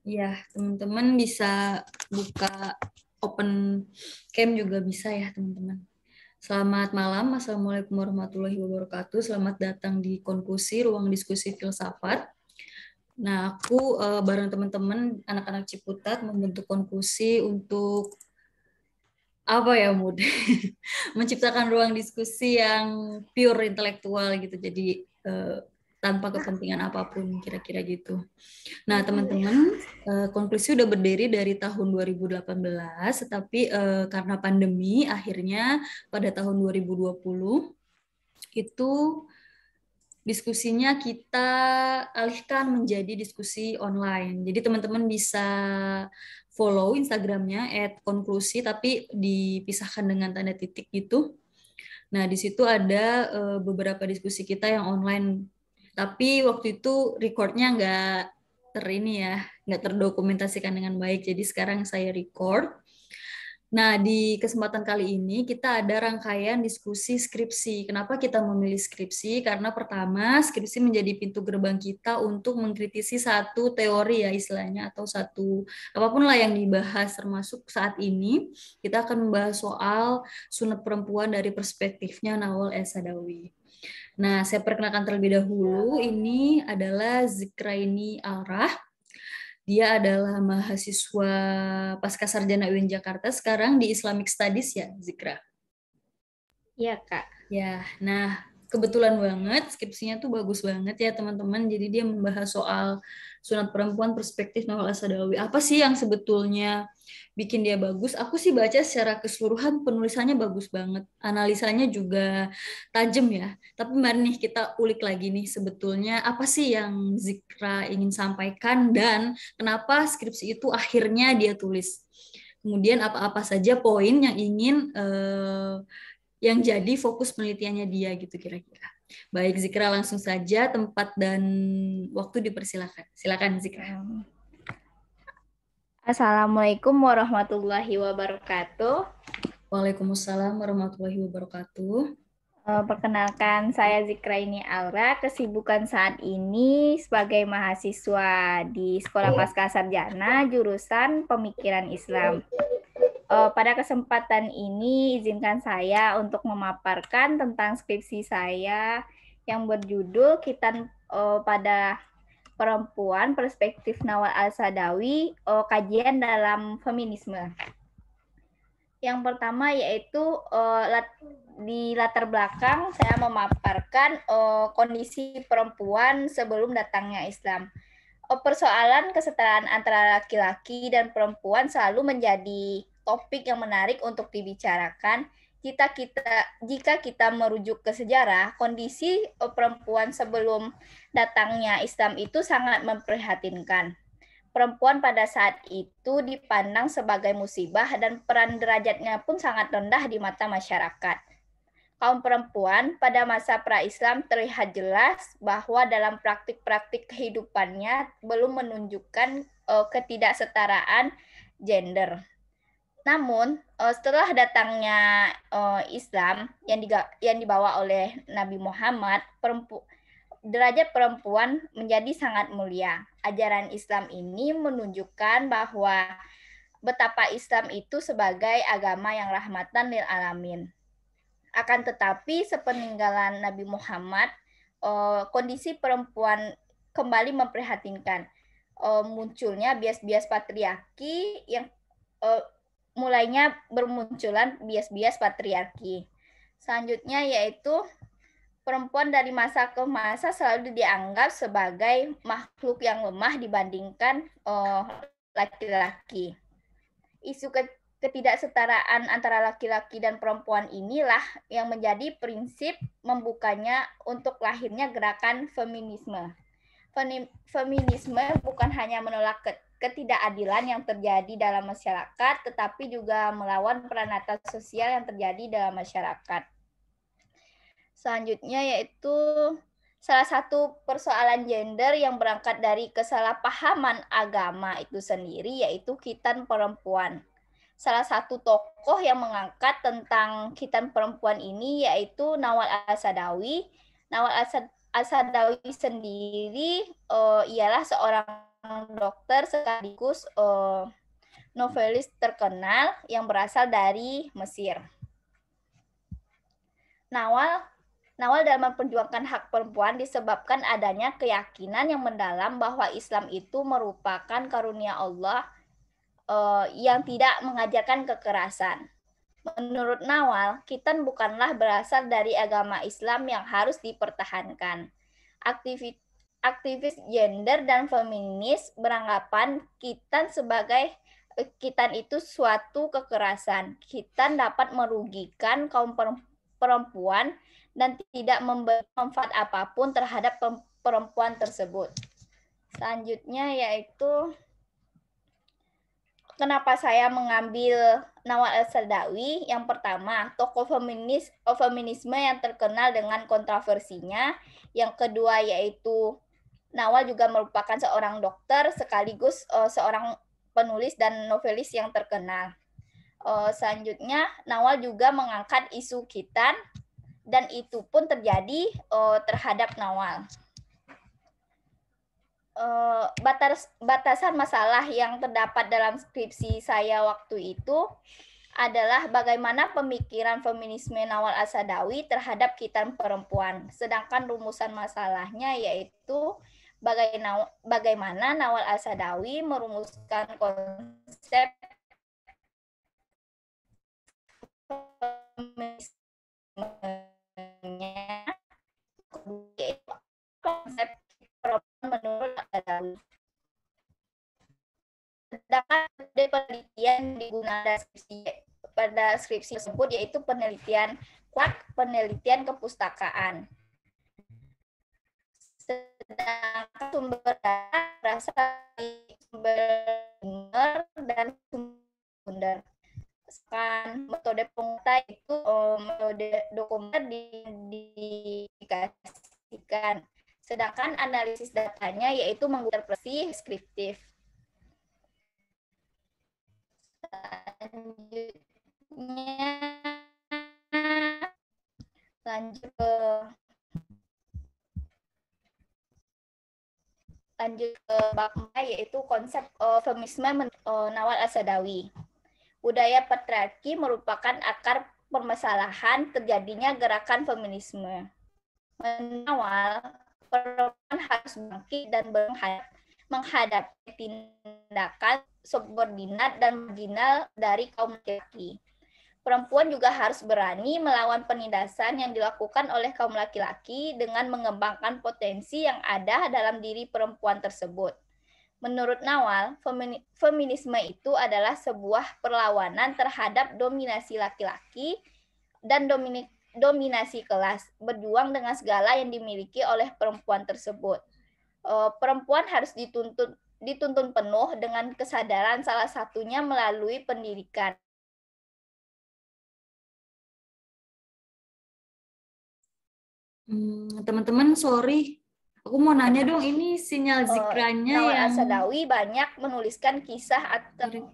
Ya, teman-teman bisa buka open cam juga bisa ya, teman-teman. Selamat malam, Assalamualaikum warahmatullahi wabarakatuh. Selamat datang di konklusi Ruang Diskusi Filsafat. Nah, aku bareng teman-teman anak-anak Ciputat membentuk konklusi untuk apa ya, Mud? Menciptakan ruang diskusi yang pure intelektual gitu. Jadi tanpa kepentingan apapun kira-kira gitu. Nah, teman-teman, konklusi udah berdiri dari tahun 2018, tetapi karena pandemi, akhirnya pada tahun 2020 itu diskusinya kita alihkan menjadi diskusi online. Jadi teman-teman bisa follow Instagramnya @konklusi, tapi dipisahkan dengan tanda titik gitu. Nah, di situ ada beberapa diskusi kita yang online. Tapi waktu itu recordnya nggak terdokumentasikan dengan baik. Jadi sekarang saya record. Nah, di kesempatan kali ini kita ada rangkaian diskusi skripsi. Kenapa kita memilih skripsi? Karena pertama, skripsi menjadi pintu gerbang kita untuk mengkritisi satu teori ya istilahnya, atau satu apapun lah yang dibahas, termasuk saat ini kita akan membahas soal sunat perempuan dari perspektifnya Nawal Es-Sadawi. Nah, saya perkenalkan terlebih dahulu, ini adalah Zikraini Alrah. Dia adalah mahasiswa pasca sarjana UIN Jakarta, sekarang di Islamic Studies ya, Zikra. Iya, Kak. Ya, nah kebetulan banget skripsinya tuh bagus banget ya teman-teman. Jadi dia membahas soal sunat perempuan perspektif Nawal As-Sadawi. Apa sih yang sebetulnya bikin dia bagus? Aku sih baca secara keseluruhan penulisannya bagus banget. Analisanya juga tajam ya. Tapi mari nih kita ulik lagi nih sebetulnya apa sih yang Zikra ingin sampaikan dan kenapa skripsi itu akhirnya dia tulis. Kemudian apa-apa saja poin yang ingin yang jadi fokus penelitiannya dia gitu kira-kira. Baik Zikra, langsung saja tempat dan waktu dipersilakan. Silakan Zikra. Assalamualaikum warahmatullahi wabarakatuh. Waalaikumsalam warahmatullahi wabarakatuh. Perkenalkan, saya Zikraini Aura. Kesibukan saat ini sebagai mahasiswa di Sekolah Pasca Sarjana jurusan Pemikiran Islam. Pada kesempatan ini, izinkan saya untuk memaparkan tentang skripsi saya yang berjudul Khitan pada Perempuan Perspektif Nawal Al-Sadawi, Kajian dalam Feminisme. Yang pertama yaitu di latar belakang saya memaparkan kondisi perempuan sebelum datangnya Islam. Persoalan kesetaraan antara laki-laki dan perempuan selalu menjadi topik yang menarik untuk dibicarakan. Jika kita merujuk ke sejarah, kondisi perempuan sebelum datangnya Islam itu sangat memprihatinkan. Perempuan pada saat itu dipandang sebagai musibah dan peran derajatnya pun sangat rendah di mata masyarakat. Kaum perempuan pada masa pra-Islam terlihat jelas bahwa dalam praktik-praktik kehidupannya belum menunjukkan ketidaksetaraan gender. Namun, setelah datangnya Islam yang dibawa oleh Nabi Muhammad, derajat perempuan menjadi sangat mulia. Ajaran Islam ini menunjukkan bahwa betapa Islam itu sebagai agama yang rahmatan lil alamin. Akan tetapi sepeninggalan Nabi Muhammad, kondisi perempuan kembali memprihatinkan. Munculnya bias-bias patriarki yang mulainya bermunculan bias-bias patriarki. Selanjutnya yaitu perempuan dari masa ke masa selalu dianggap sebagai makhluk yang lemah dibandingkan laki-laki. Isu ketidaksetaraan antara laki-laki dan perempuan inilah yang menjadi prinsip membukanya untuk lahirnya gerakan feminisme. Feminisme bukan hanya menolak ketidakadilan yang terjadi dalam masyarakat, tetapi juga melawan peranata sosial yang terjadi dalam masyarakat. Selanjutnya yaitu salah satu persoalan gender yang berangkat dari kesalahpahaman agama itu sendiri yaitu khitan perempuan. Salah satu tokoh yang mengangkat tentang khitan perempuan ini yaitu Nawal As-Sadawi. Nawal As-Sadawi sendiri ialah seorang dokter sekaligus novelis terkenal yang berasal dari Mesir. Nawal dalam memperjuangkan hak perempuan disebabkan adanya keyakinan yang mendalam bahwa Islam itu merupakan karunia Allah yang tidak mengajarkan kekerasan. Menurut Nawal, khitan bukanlah berasal dari agama Islam yang harus dipertahankan. Aktivis gender dan feminis beranggapan khitan itu suatu kekerasan. Khitan dapat merugikan kaum perempuan dan tidak memberi manfaat apapun terhadap perempuan tersebut. Selanjutnya yaitu kenapa saya mengambil Nawal Al-Sadawi? Yang pertama, tokoh feminisme yang terkenal dengan kontroversinya. Yang kedua yaitu Nawal juga merupakan seorang dokter sekaligus seorang penulis dan novelis yang terkenal. Selanjutnya, Nawal juga mengangkat isu khitan dan itu pun terjadi terhadap Nawal. Batasan masalah yang terdapat dalam skripsi saya waktu itu adalah bagaimana pemikiran feminisme Nawal Al-Sadawi terhadap khitan perempuan. Sedangkan rumusan masalahnya yaitu bagaimana Nawal Al-Sadawi merumuskan konsep konsep perempuan menurut Al-Sadawi. Sedangkan penelitian digunakan pada skripsi tersebut yaitu penelitian kepustakaan. Sedangkan sumber data berasal dari sumber dan sumber. Sekarang metode penguatan itu metode dokumen dikasihkan. Sedangkan analisis datanya yaitu menggunakan interpretasi deskriptif. Lanjut ke babnya yaitu konsep feminisme Nawal Al-Sadawi. Budaya patriarki merupakan akar permasalahan terjadinya gerakan feminisme. Menawal, perempuan harus bangkit dan menghadapi tindakan subordinat dan marginal dari kaum laki-laki. Perempuan juga harus berani melawan penindasan yang dilakukan oleh kaum laki-laki dengan mengembangkan potensi yang ada dalam diri perempuan tersebut. Menurut Nawal, feminisme itu adalah sebuah perlawanan terhadap dominasi laki-laki dan dominasi kelas, berjuang dengan segala yang dimiliki oleh perempuan tersebut. Perempuan harus dituntun penuh dengan kesadaran, salah satunya melalui pendidikan. Teman-teman, sorry. Aku mau nanya dong, ini sinyal zikranya Nawal yang... Al-Sadawi banyak menuliskan kisah atau...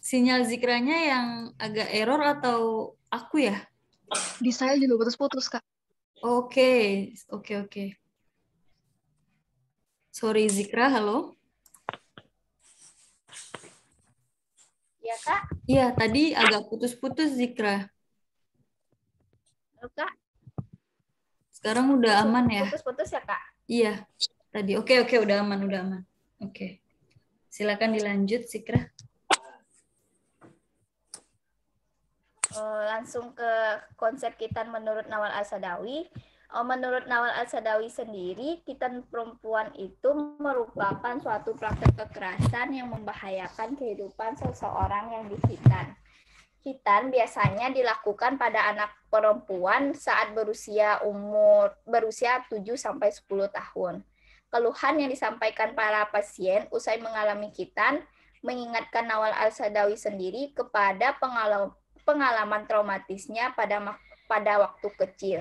Sinyal zikranya yang agak error atau aku ya? Di saya juga putus-putus, Kak. Oke. Sorry Zikra, halo? Ya, Kak? Iya, tadi agak putus-putus Zikra. Halo, Kak? Sekarang udah aman ya? Putus-putus ya, Kak? Iya, tadi. Oke, udah aman. Oke. Silakan dilanjut, Zikra. Langsung ke konsep khitan menurut Nawal Al-Sadawi. Menurut Nawal Al-Sadawi sendiri, khitan perempuan itu merupakan suatu praktek kekerasan yang membahayakan kehidupan seseorang yang dikhitan. Khitan biasanya dilakukan pada anak perempuan saat berusia 7-10 tahun. Keluhan yang disampaikan para pasien usai mengalami khitan mengingatkan Nawal Al-Sadawi sendiri kepada pengalaman traumatisnya pada waktu kecil.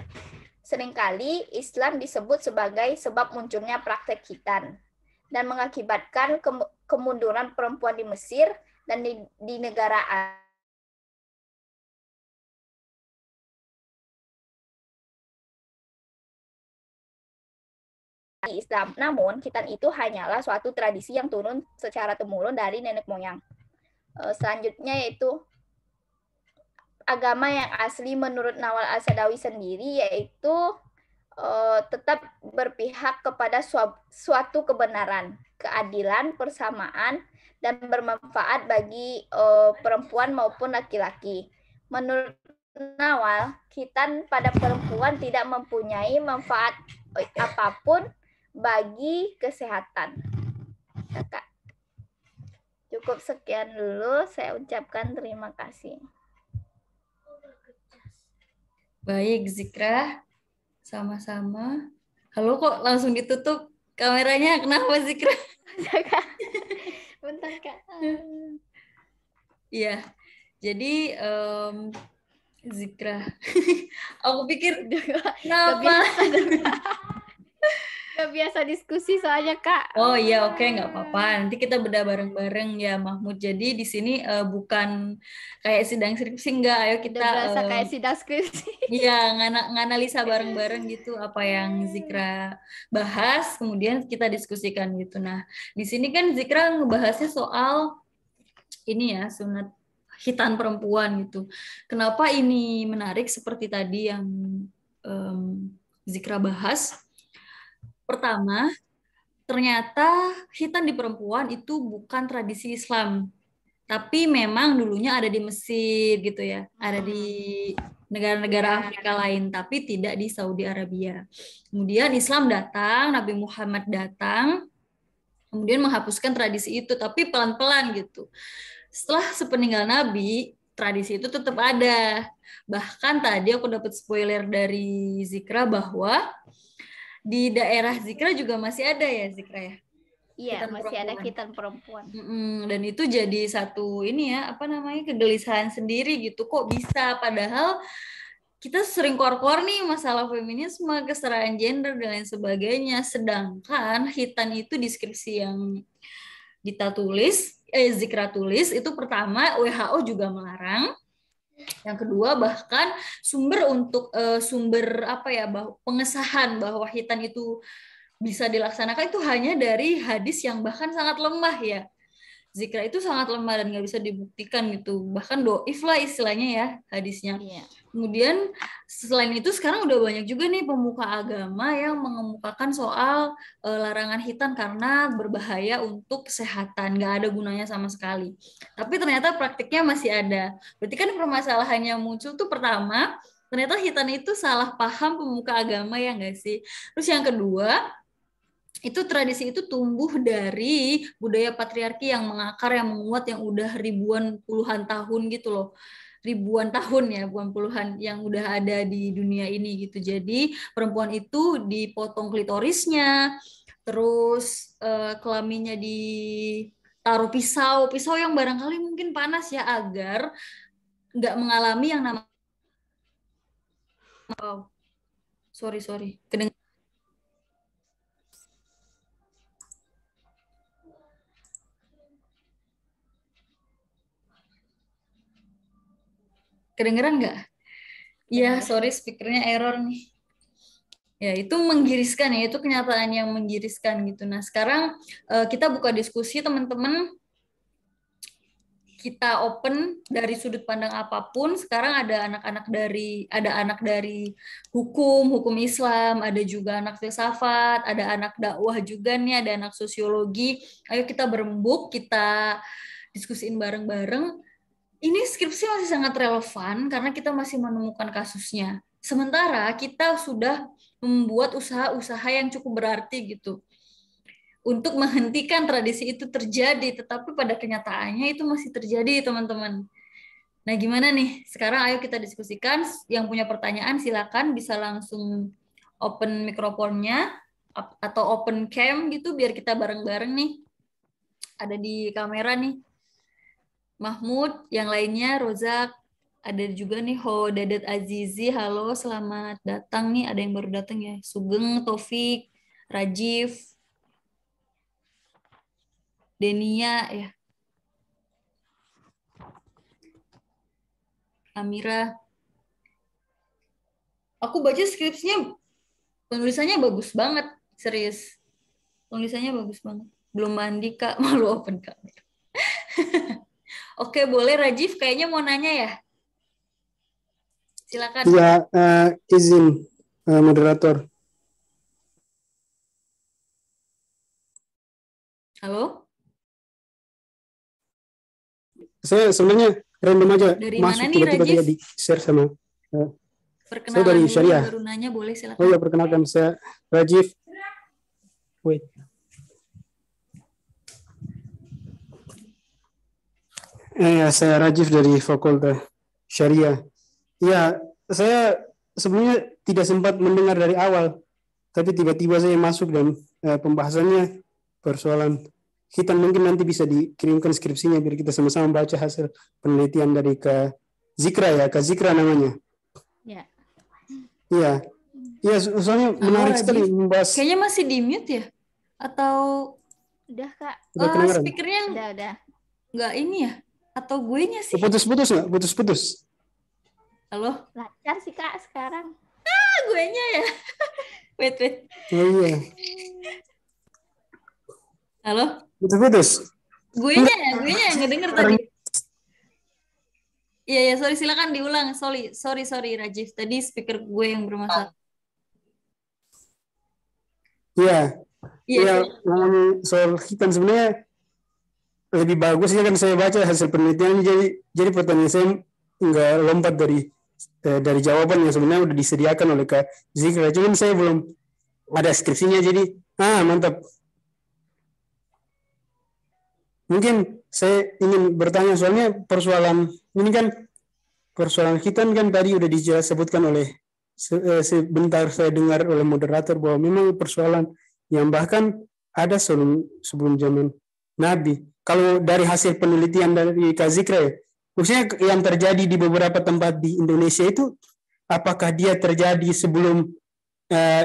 Seringkali Islam disebut sebagai sebab munculnya praktek khitan dan mengakibatkan kemunduran perempuan di Mesir dan di negara Islam. Namun, khitan itu hanyalah suatu tradisi yang turun secara temurun dari nenek moyang. Selanjutnya yaitu agama yang asli menurut Nawal Al-Sadawi sendiri, yaitu tetap berpihak kepada suatu kebenaran, keadilan, persamaan, dan bermanfaat bagi perempuan maupun laki-laki. Menurut Nawal, khitan pada perempuan tidak mempunyai manfaat apapun bagi kesehatan. Kakak. Cukup sekian dulu, saya ucapkan terima kasih. Baik, Zikra. Sama-sama. Halo, kok langsung ditutup kameranya? Kenapa, Zikra? Bentar, Kak. Iya. Jadi, Zikra. Aku pikir, kenapa? Gak biasa diskusi soalnya, Kak. Oh iya, oke, nggak apa-apa. Nanti kita bedah bareng-bareng ya, Mahmud. Jadi di sini bukan kayak sidang skripsi, enggak. Ayo kita Udah berasa kayak sidang skripsi. iya, nganalisa bareng-bareng gitu apa yang Zikra bahas, kemudian kita diskusikan gitu. Nah, di sini kan Zikra ngebahasnya soal ini ya, sunat khitan perempuan gitu. Kenapa ini menarik seperti tadi yang Zikra bahas? Pertama, ternyata khitan di perempuan itu bukan tradisi Islam, tapi memang dulunya ada di Mesir gitu ya, ada di negara-negara Afrika lain, tapi tidak di Saudi Arabia. Kemudian Islam datang, Nabi Muhammad datang, kemudian menghapuskan tradisi itu, tapi pelan-pelan gitu. Setelah sepeninggal Nabi, tradisi itu tetap ada. Bahkan tadi aku dapat spoiler dari Zikra bahwa di daerah Zikra juga masih ada ya, Zikra ya? Iya, masih ada khitan perempuan. Dan itu jadi satu ini ya, apa namanya, kegelisahan sendiri gitu. Kok bisa? Padahal kita sering keluar-keluar nih masalah feminisme, kesetaraan gender, dan lain sebagainya. Sedangkan khitan itu deskripsi yang Zikra tulis, itu pertama WHO juga melarang. Yang kedua, bahkan sumber pengesahan bahwa khitan itu bisa dilaksanakan itu hanya dari hadis yang bahkan sangat lemah ya. Zikra itu sangat lemah dan nggak bisa dibuktikan gitu. Bahkan doif lah istilahnya ya hadisnya. Iya. Kemudian selain itu sekarang udah banyak juga nih pemuka agama yang mengemukakan soal larangan khitan karena berbahaya untuk kesehatan, nggak ada gunanya sama sekali. Tapi ternyata praktiknya masih ada. Berarti kan permasalahannya muncul tuh pertama, ternyata khitan itu salah paham pemuka agama ya nggak sih? Terus yang kedua, itu tradisi itu tumbuh dari budaya patriarki yang mengakar, yang menguat, yang udah ribuan puluhan tahun gitu loh. Ribuan tahun ya, bukan puluhan, yang udah ada di dunia ini gitu. Jadi perempuan itu dipotong klitorisnya, terus kelaminnya ditaruh pisau yang barangkali mungkin panas ya, agar nggak mengalami yang namanya sorry kedengeran nggak? Iya, sorry, speakernya error nih. Ya, itu menggiriskan ya, itu kenyataan yang menggiriskan gitu. Nah, sekarang kita buka diskusi teman-teman. Kita open dari sudut pandang apapun. Sekarang ada anak dari hukum Islam, ada juga anak filsafat, ada anak dakwah juga nih, ada anak sosiologi. Ayo kita berembuk, kita diskusiin bareng-bareng. Ini skripsi masih sangat relevan karena kita masih menemukan kasusnya. Sementara kita sudah membuat usaha-usaha yang cukup berarti gitu untuk menghentikan tradisi itu terjadi, tetapi pada kenyataannya itu masih terjadi, teman-teman. Nah, gimana nih? Sekarang ayo kita diskusikan. Yang punya pertanyaan silakan bisa langsung open mikrofonnya atau open cam gitu biar kita bareng-bareng nih. Ada di kamera nih. Mahmud, yang lainnya Rozak, ada juga nih Ho Dadat Azizi. Halo, selamat datang nih. Ada yang baru datang ya. Sugeng, Taufik, Rajif, Denia ya. Amira. Aku baca skripsinya, penulisannya bagus banget. Serius. Tulisannya bagus banget. Belum mandi, Kak. Malu open kamera. Oke, boleh Rajif. Kayaknya mau nanya ya. Silakan. Iya, izin moderator. Halo? Saya sebenarnya random aja Dari masuk mana nih, tiba-tiba Rajif? dia di-share sama Perkenalan dari dulu, Syariah. baru nanya, boleh silakan. Oh ya, perkenalkan saya Rajif. Wait. Saya Rajif dari Fakultas Syariah. Ya, saya sebenarnya tidak sempat mendengar dari awal, tapi tiba-tiba saya masuk dan pembahasannya persoalan hitam, mungkin nanti bisa dikirimkan skripsinya biar kita sama-sama baca hasil penelitian dari Kak Zikra ya, Kak Zikra namanya. Ya. Iya. Iya, soalnya menarik Rajif. sekali membahas. Kayaknya masih di mute ya? Atau Udah, Kak. Udah kedengaran? speakernya Udah. nggak ini ya? Atau gue nya sih? Putus-putus nggak? Putus-putus. Halo? Lancar sih, Kak, sekarang. Gue nya ya? Wait. Oh iya. Halo? Putus-putus. Gue nya yang ngedenger tadi. Iya, sorry, silakan diulang. Sorry, Rajif. Tadi speaker gue yang bermasalah. Iya. Iya, Iya, ngomongin soal hitam sebenarnya lebih bagus ya kan saya baca hasil penelitian, jadi pertanyaan saya nggak lompat dari jawaban yang sebenarnya udah disediakan oleh Kak Zikra, cuman saya belum ada skripsinya, jadi mantap. Mungkin saya ingin bertanya soalnya persoalan ini kan, persoalan hitam kan tadi udah disebutkan oleh sebentar saya dengar oleh moderator bahwa memang persoalan yang bahkan ada sebelum zaman Nabi. Kalau dari hasil penelitian dari Kak Zikra, maksudnya yang terjadi di beberapa tempat di Indonesia itu, apakah dia terjadi sebelum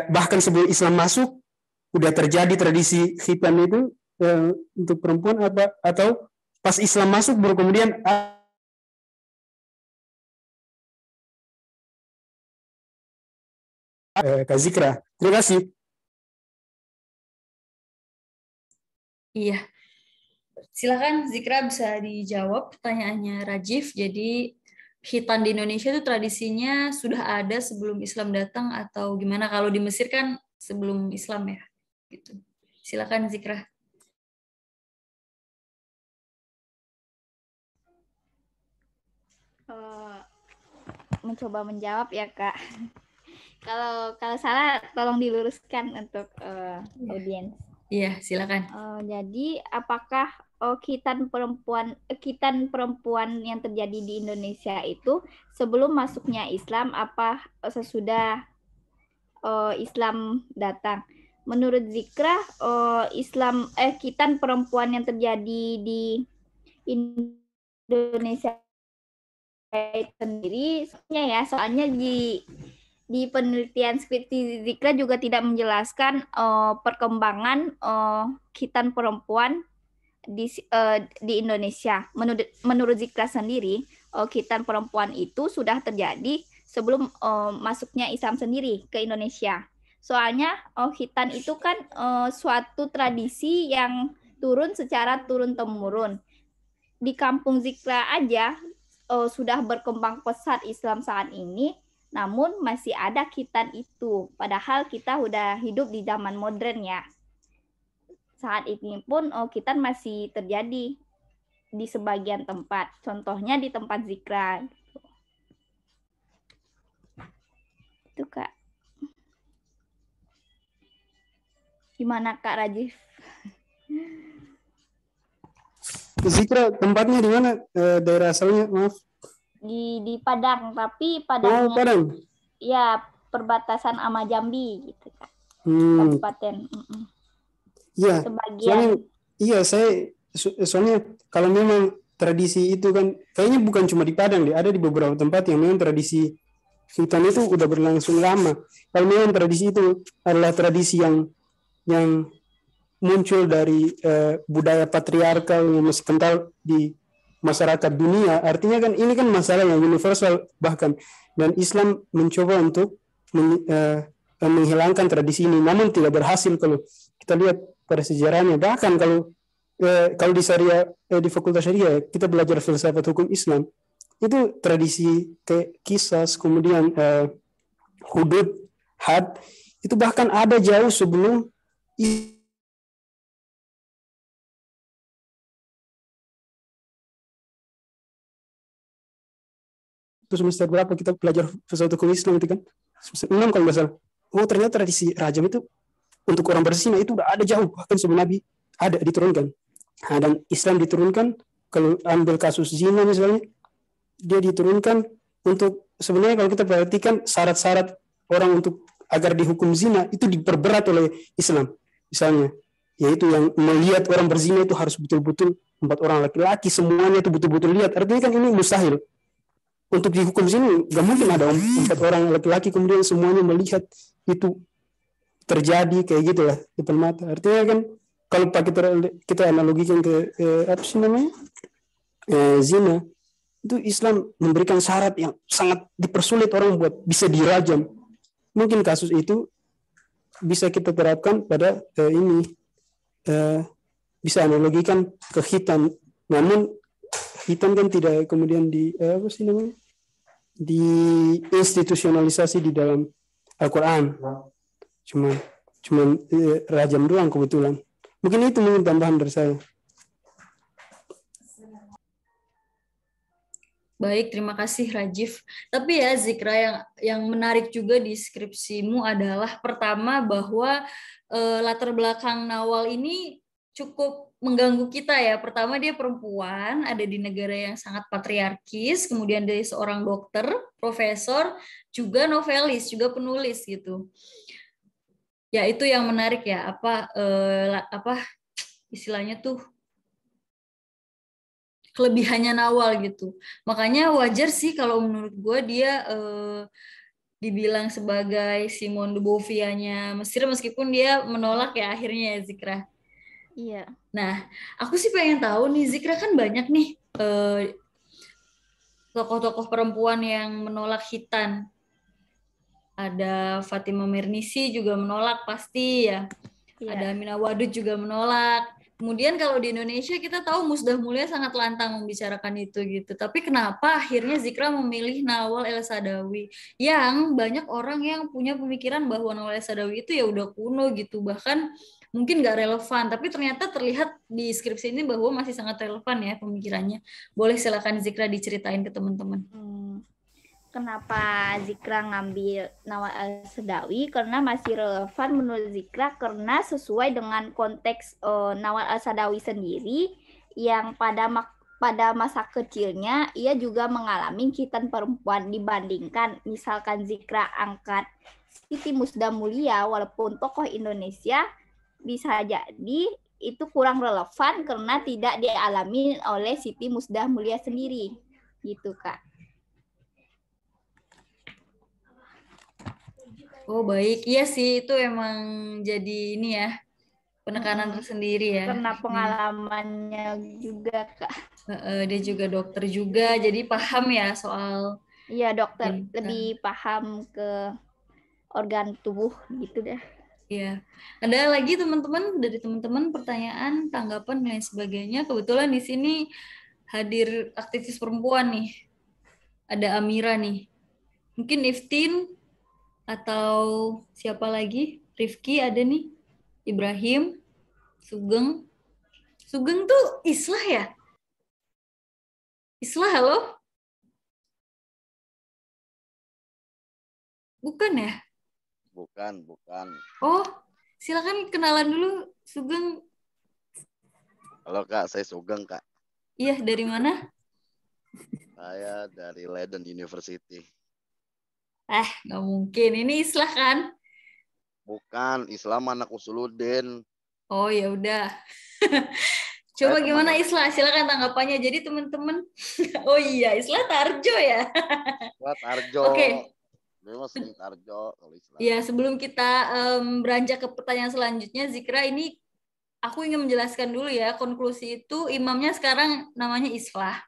bahkan sebelum Islam masuk udah terjadi tradisi khitan itu untuk perempuan, atau pas Islam masuk baru kemudian Kak Zikra. Terima kasih. Iya. Silakan Zikra bisa dijawab pertanyaannya Rajif. Jadi khitan di Indonesia itu tradisinya sudah ada sebelum Islam datang atau gimana? Kalau di Mesir kan sebelum Islam ya. Gitu. Silakan Zikra. Mencoba menjawab ya, Kak. Kalau salah tolong diluruskan untuk audiens. Iya, silakan. Jadi apakah khitan perempuan yang terjadi di Indonesia itu sebelum masuknya Islam apa sesudah Islam datang? Menurut Zikra, khitan perempuan yang terjadi di Indonesia sendiri soalnya di penelitian skripsi Zikra juga tidak menjelaskan perkembangan khitan perempuan di Indonesia. Menurut Zikra sendiri, khitan perempuan itu sudah terjadi sebelum masuknya Islam sendiri ke Indonesia. Soalnya khitan itu kan suatu tradisi yang turun secara turun-temurun. Di kampung Zikra aja sudah berkembang pesat Islam saat ini, namun masih ada khitan itu. Padahal kita udah hidup di zaman modern ya. Saat ini pun khitan masih terjadi di sebagian tempat. Contohnya di tempat Zikra. Itu, Kak. Gimana, Kak Rajif? Zikra tempatnya di mana? Daerah asalnya, maaf. Di Padang, tapi Padangnya Padang. Ya, perbatasan sama Jambi gitu, Kak. Kabupaten. Iya. Sebagian. Soalnya kalau memang tradisi itu kan kayaknya bukan cuma di Padang deh, ada di beberapa tempat yang memang tradisi khitan itu udah berlangsung lama. Kalau memang tradisi itu adalah tradisi yang muncul dari budaya patriarkal yang masih kental di masyarakat dunia, artinya kan ini kan masalah yang universal bahkan, dan Islam mencoba untuk menghilangkan tradisi ini, namun tidak berhasil kalau kita lihat pada sejarahnya. Bahkan kalau di syariah, di fakultas syariah kita belajar filsafat hukum Islam, itu tradisi kayak kisas, kemudian hudud, had, itu bahkan ada jauh sebelum itu semester berapa kita belajar filsafat hukum Islam itu kan, semester 6 kalau nggak salah. Oh ternyata tradisi rajam itu untuk orang berzina itu udah ada jauh, bahkan sebelum Nabi ada diturunkan. Nah, dan Islam diturunkan, kalau ambil kasus zina misalnya, dia diturunkan untuk, sebenarnya kalau kita perhatikan syarat-syarat orang untuk agar dihukum zina itu diperberat oleh Islam. Misalnya, yaitu yang melihat orang berzina itu harus betul-betul 4 orang laki-laki, semuanya itu betul-betul lihat. Artinya kan ini mustahil. Untuk dihukum sini nggak mungkin ada 4 orang laki-laki kemudian semuanya melihat itu terjadi kayak gitulah depan mata. Artinya kan kalau kita analogikan ke apa sih namanya zina, itu Islam memberikan syarat yang sangat dipersulit orang buat bisa dirajam. Mungkin kasus itu bisa kita terapkan pada bisa analogikan ke khitan. Namun khitan kan tidak kemudian apa sih namanya diinstitusionalisasi di dalam Al-Quran. Cuman rajam doang kebetulan. Mungkin itu mungkin tambahan dari saya. Baik, terima kasih Rajif. Tapi ya Zikra, yang menarik juga di skripsimu adalah pertama bahwa latar belakang Nawal ini cukup mengganggu kita ya. Pertama dia perempuan, ada di negara yang sangat patriarkis, kemudian dia seorang dokter, profesor, juga novelis, juga penulis gitu. Ya itu yang menarik ya, apa istilahnya tuh kelebihannya Nawal gitu. Makanya wajar sih kalau menurut gue dia dibilang sebagai Simone de Beauvoir-nya Mesir, meskipun dia menolak ya akhirnya ya Zikra. Iya. Nah, aku sih pengen tahu nih, Zikra kan banyak nih tokoh-tokoh perempuan yang menolak khitan. Ada Fatimah Mernissi juga menolak pasti ya. Ada Aminah Wadud juga menolak. Kemudian kalau di Indonesia kita tahu Musdah Mulia sangat lantang membicarakan itu gitu. Tapi kenapa akhirnya Zikra memilih Nawal El-Sadawi yang banyak orang yang punya pemikiran bahwa Nawal El-Sadawi itu ya udah kuno gitu, bahkan mungkin nggak relevan. Tapi ternyata terlihat di skripsi ini bahwa masih sangat relevan ya pemikirannya. Boleh silakan Zikra diceritain ke teman-teman. Kenapa Zikra ngambil Nawal El-Sadawi? Karena masih relevan menurut Zikra karena sesuai dengan konteks Nawal El-Sadawi sendiri yang pada masa kecilnya ia juga mengalami khitan perempuan dibandingkan misalkan Zikra angkat Siti Musdah Mulia, walaupun tokoh Indonesia bisa jadi itu kurang relevan karena tidak dialami oleh Siti Musdah Mulia sendiri gitu Kak. Oh baik, iya sih itu emang jadi ini ya penekanan tersendiri ya. Karena pengalamannya juga Kak. Dia juga dokter juga, jadi paham ya soal. Iya dokter, lebih paham ke organ tubuh gitu deh. Iya. Ada lagi teman-teman dari teman-teman pertanyaan, tanggapan dan lain sebagainya. Kebetulan di sini hadir aktivis perempuan nih. Ada Amira nih. Mungkin Iftin atau siapa lagi? Rifki ada nih. Ibrahim, Sugeng. Sugeng tuh Islah ya? Islah, halo? Bukan ya? Bukan. Oh, silakan kenalan dulu, Sugeng. Halo Kak, saya Sugeng Kak. Iya, dari mana? Saya dari Leiden University. Nggak mungkin. Ini Islah kan? Bukan, Islam anak Usuluddin. Oh, ya udah. Coba gimana Islah? Silakan tanggapannya. Jadi teman-teman, oh iya, Islah Tarjo ya. Islah Tarjo. Oke. Memang sering Tarjo kalau Islam. Ya, sebelum kita beranjak ke pertanyaan selanjutnya, Zikra, ini aku ingin menjelaskan dulu ya, konklusi itu imamnya sekarang namanya Islah.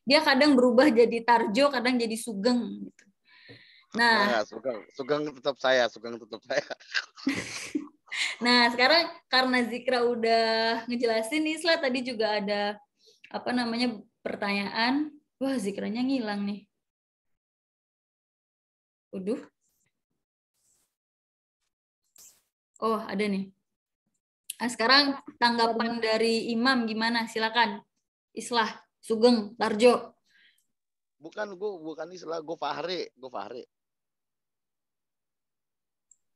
Dia kadang berubah jadi Tarjo, kadang jadi Sugeng gitu. Nah, Sugeng tetap saya. nah sekarang karena Zikra udah ngejelasin nih, Isla tadi juga ada apa namanya pertanyaan. Wah, Zikranya ngilang nih. Waduh. Oh, ada nih. Nah, sekarang tanggapan dari Imam gimana? Silakan. Islah, Sugeng, Tarjo. Bukan Islah, gue Fahri.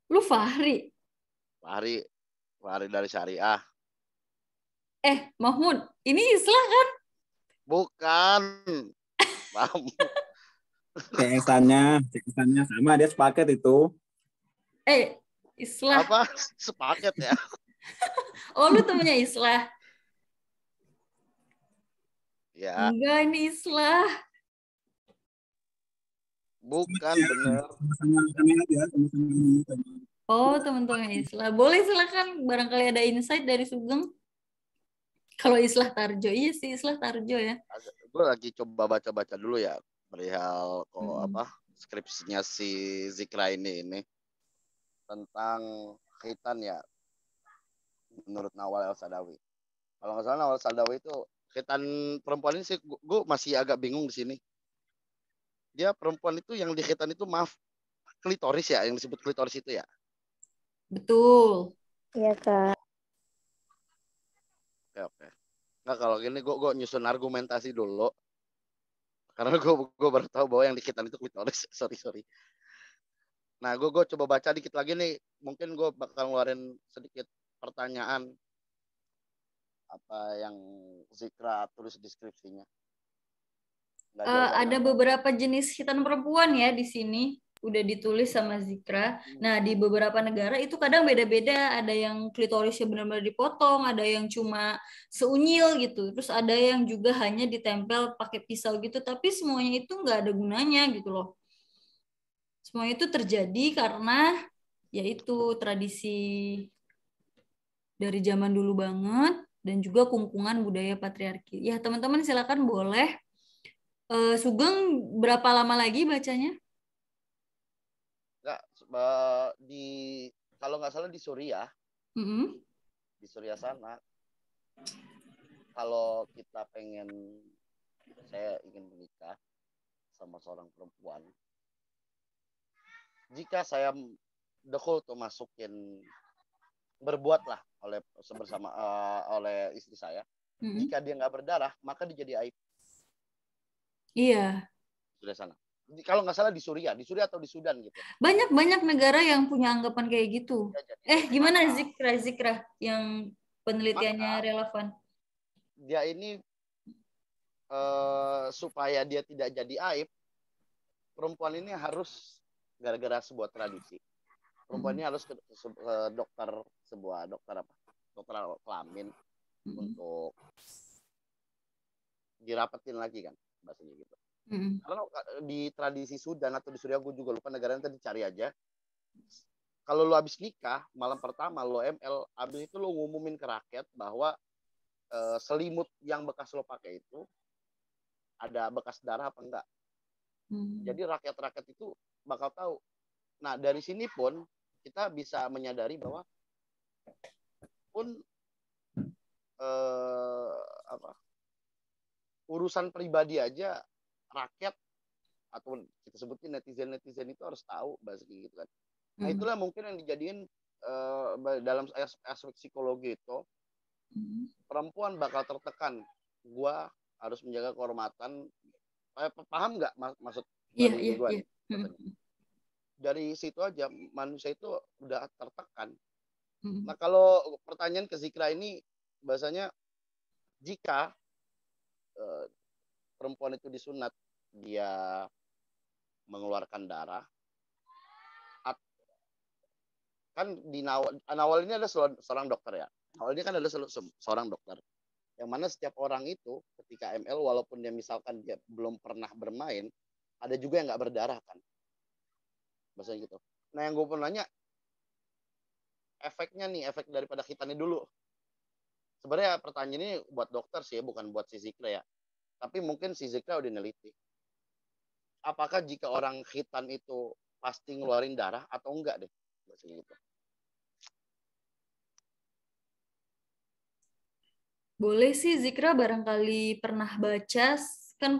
Lu Fahri. Fahri dari Syariah. Mahmud, ini Islah kan? Bukan. Paham. CS-nya sama, dia sepaket itu. Islah. Apa? Sepaket ya? Oh, lu temennya Islah. Ya. Enggak, ini Islah. Bukan, bener. Oh, teman-teman Islah. Boleh silakan, barangkali ada insight dari Sugeng. Kalau Islah Tarjo, iya sih Islah Tarjo ya. Gue lagi coba baca-baca dulu ya perihal skripsinya si Zikra ini tentang khitan ya, menurut Nawal El-Sadawi. Kalau nggak salah Nawal El-Sadawi itu khitan perempuan ini sih gue masih agak bingung di sini. Dia perempuan itu yang di khitan itu klitoris ya, yang disebut klitoris itu ya. Betul. Iya, Kak. Oke. Nggak, kalau gini gue nyusun argumentasi dulu. Karena gue baru tahu bahwa yang di khitan itu klitoris. Sorry. Nah, gue coba baca dikit lagi nih. Mungkin gue bakal ngeluarin sedikit pertanyaan apa yang Zikra tulis deskripsinya. Ada beberapa jenis khitan perempuan ya di sini. Udah ditulis sama Zikra. Nah, di beberapa negara itu kadang beda-beda. Ada yang klitorisnya benar-benar dipotong, ada yang cuma seunyil gitu. Terus ada yang juga hanya ditempel pakai pisau gitu. Tapi semuanya itu nggak ada gunanya gitu loh. Semua itu terjadi karena yaitu tradisi dari zaman dulu banget dan juga kungkungan budaya patriarki. Ya, teman-teman silakan boleh. Sugeng berapa lama lagi bacanya? Enggak, kalau nggak salah di Suriah. Di Suriah sana. Kalau kita saya ingin menikah sama seorang perempuan. Jika saya berbuatlah oleh istri saya. Jika dia nggak berdarah, maka dia jadi aib. Iya. Sudah sana. Kalau nggak salah di Suriah atau di Sudan gitu. Banyak negara yang punya anggapan kayak gitu. Gimana Zikra yang penelitiannya relevan? Dia ini supaya dia tidak jadi aib, perempuan ini harus gara-gara sebuah tradisi. Perempuan ini harus ke dokter kelamin untuk dirapetin lagi kan bahasanya gitu. Karena di tradisi Sudan atau di Suriah, gue juga lupa negaranya, tadi cari aja. Kalau lo habis nikah malam pertama lo ML, habis itu lo ngumumin ke rakyat bahwa selimut yang bekas lo pakai itu ada bekas darah apa enggak. Jadi rakyat itu bakal tahu. Nah, dari sini pun kita bisa menyadari bahwa urusan pribadi aja rakyat atau kita sebutin netizen itu harus tahu bahasa gitu kan. Nah, itulah mungkin yang dijadiin dalam aspek psikologi itu perempuan bakal tertekan. Gua harus menjaga kehormatan. Paham nggak maksud gua? Iya. Dari situ aja manusia itu udah tertekan. Nah, kalau pertanyaan ke Zikra ini bahasanya jika perempuan itu disunat dia mengeluarkan darah, kan di Nawal ini ada seorang dokter ya. Nawal ini kan ada seorang dokter. Yang mana setiap orang itu ketika ML walaupun dia misalkan dia belum pernah bermain, ada juga yang nggak berdarah kan. Bahasanya gitu. Nah, yang gue pernah nanya efek daripada khitannya dulu. Sebenarnya pertanyaan ini buat dokter sih, bukan buat si Zikra ya. Tapi mungkin si Zikra udah neliti. apakah jika orang khitan itu pasti ngeluarin darah atau enggak deh? Gitu. Boleh sih Zikra barangkali pernah baca kan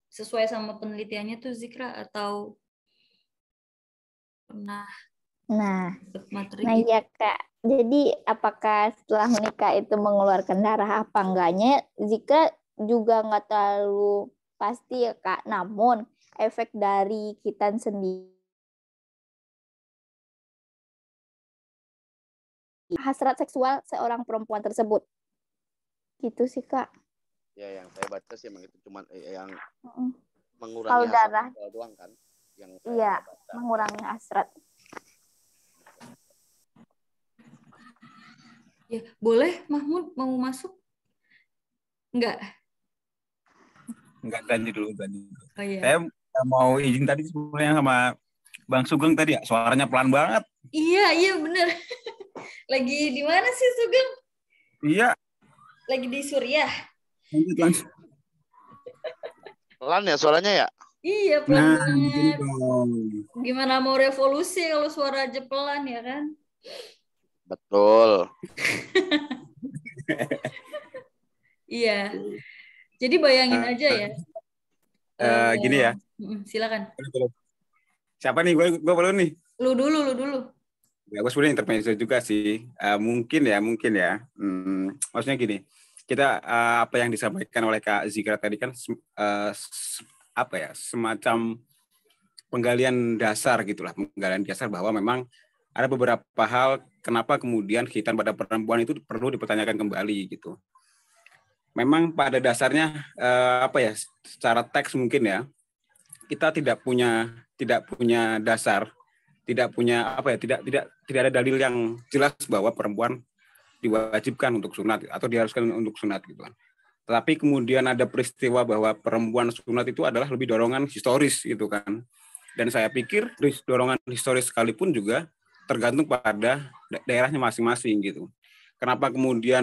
sesuai sama penelitiannya tuh Zikra atau pernah Nah, dapat materi nah itu. ya Kak. Jadi apakah setelah menikah itu mengeluarkan darah apa enggaknya? Zika juga nggak terlalu pasti ya Kak. Namun efek dari khitan sendiri, hasrat seksual seorang perempuan tersebut. Gitu sih Kak. Ya yang saya baca sih emang itu cuman yang Kalau mengurangi hasrat darah, seksual doang kan yang iya, saya baca. mengurangi hasrat. Ya, boleh Mahmud mau masuk? Enggak. Enggak tadi dulu tadi. Oh iya. Saya mau izin tadi sebenarnya sama Bang Sugeng tadi ya, suaranya pelan banget. Iya bener. Lagi di mana sih Sugeng? Iya. Lagi di Suriah. Lanjut. Pelan ya suaranya ya? Iya pelan Nah, begini banget. dong. Gimana mau revolusi kalau suara aja pelan ya kan? Betul. Iya. Jadi bayangin aja ya. Gini ya. Silakan. Siapa nih? Gue belum nih. Lu dulu. Ya, gue sebenarnya intermezzo juga sih. Mungkin ya. Maksudnya gini, kita apa yang disampaikan oleh Kak Zikra tadi kan apa ya, semacam penggalian dasar gitulah, penggalian dasar bahwa memang ada beberapa hal kenapa kemudian khitan pada perempuan itu perlu dipertanyakan kembali gitu. Memang pada dasarnya apa ya, secara teks mungkin ya, kita tidak punya dasar, tidak punya apa ya, tidak ada dalil yang jelas bahwa perempuan diwajibkan untuk sunat atau diharuskan untuk sunat gitu kan. Tapi kemudian ada peristiwa bahwa perempuan sunat itu adalah lebih dorongan historis gitu kan. Dan saya pikir dorongan historis sekalipun juga tergantung pada daerahnya masing-masing gitu. Kenapa kemudian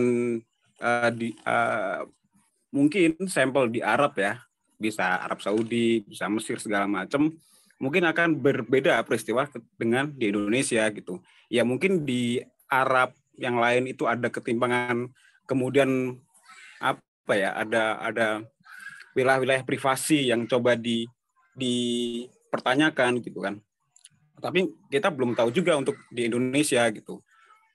mungkin sampel di Arab ya, bisa Arab Saudi, bisa Mesir segala macam, mungkin akan berbeda peristiwa dengan di Indonesia gitu. Ya mungkin di Arab yang lain itu ada ketimpangan, kemudian apa ya, ada wilayah-wilayah privasi yang coba dipertanyakan gitu kan. Tapi kita belum tahu juga untuk di Indonesia gitu.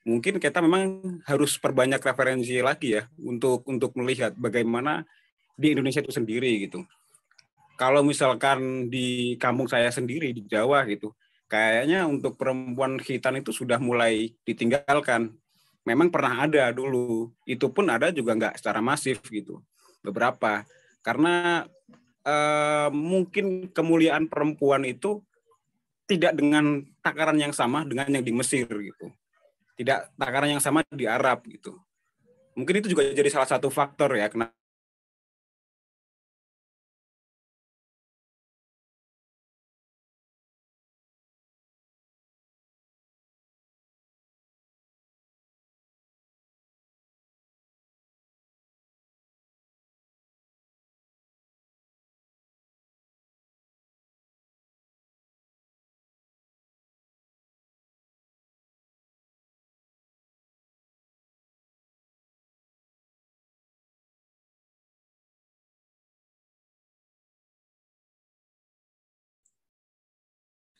Mungkin kita memang harus perbanyak referensi lagi ya untuk melihat bagaimana di Indonesia itu sendiri gitu. Kalau misalkan di kampung saya sendiri di Jawa gitu, kayaknya untuk perempuan khitan itu sudah mulai ditinggalkan. Memang pernah ada dulu, itu pun ada juga nggak secara masif gitu, beberapa. Karena mungkin kemuliaan perempuan itu tidak dengan takaran yang sama dengan yang di Mesir gitu, tidak takaran yang sama di Arab gitu. Mungkin itu juga jadi salah satu faktor ya kenapa.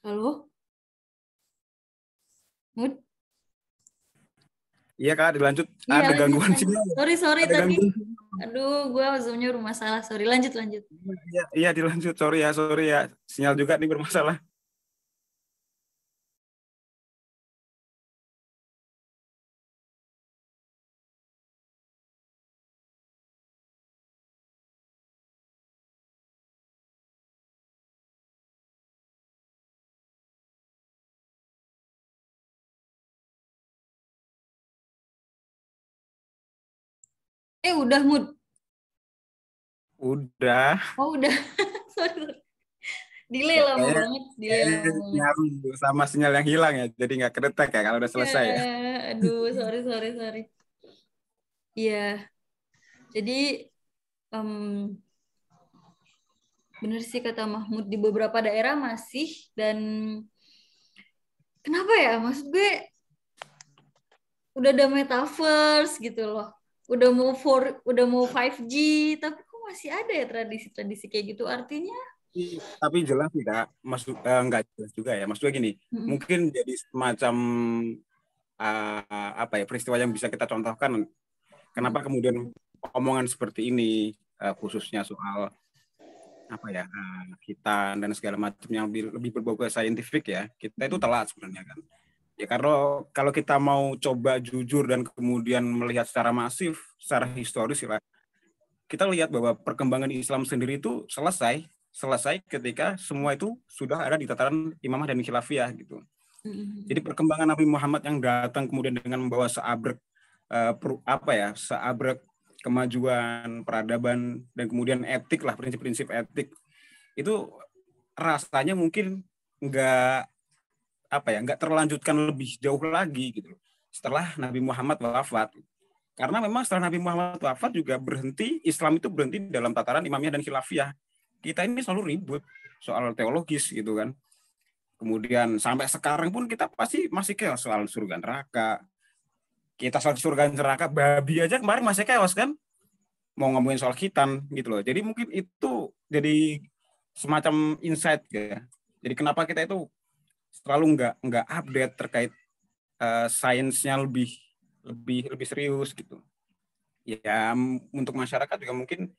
Halo? Mud? Iya Kak, dilanjut. Iya, Ada lanjut. gangguan sinyal. Sorry Ada tadi. gangguan. Aduh, gue zoomnya bermasalah. Sorry, lanjut. Iya, dilanjut. Sorry ya. Sinyal juga nih bermasalah. Udah, Mud. Udah. Oh, udah. Sorry. Delay lama Kayaknya banget. nyambung sama sinyal yang hilang ya. Jadi nggak kedetek ya kalau udah selesai ya. Aduh, sorry. Iya. Jadi, Bener sih kata Mahmud, di beberapa daerah masih. Dan kenapa ya, maksud gue udah ada metaverse gitu loh, udah mau 5G, tapi kok masih ada ya tradisi-tradisi kayak gitu, artinya Tapi jelas tidak, enggak jelas juga ya. Maksudnya gini, mungkin jadi semacam apa ya, peristiwa yang bisa kita contohkan. Kenapa kemudian omongan seperti ini, khususnya soal apa ya, hitan dan segala macam yang lebih berbau ke saintifik ya, kita itu telat sebenarnya kan. Ya karena kalau kita mau coba jujur dan kemudian melihat secara masif, secara historis ya, kita lihat bahwa perkembangan Islam sendiri itu selesai ketika semua itu sudah ada di tataran imamah dan khilafiyah gitu. Jadi perkembangan Nabi Muhammad yang datang kemudian dengan membawa seabrek seabrek kemajuan peradaban dan kemudian etik lah, prinsip-prinsip etik itu rasanya mungkin nggak terlanjutkan lebih jauh lagi gitu setelah Nabi Muhammad wafat. Karena memang setelah Nabi Muhammad wafat juga Islam itu berhenti dalam tataran imamiyah dan khilafiyah. Kita ini selalu ribut soal teologis gitu kan. Kemudian sampai sekarang pun kita pasti masih chaos soal surga neraka. Kita soal surga neraka, babi aja kemarin masih chaos kan. Mau ngomongin soal khitan gitu loh. Jadi mungkin itu jadi semacam insight ya. Jadi kenapa kita itu selalu nggak update terkait sainsnya lebih serius gitu. Ya untuk masyarakat juga mungkin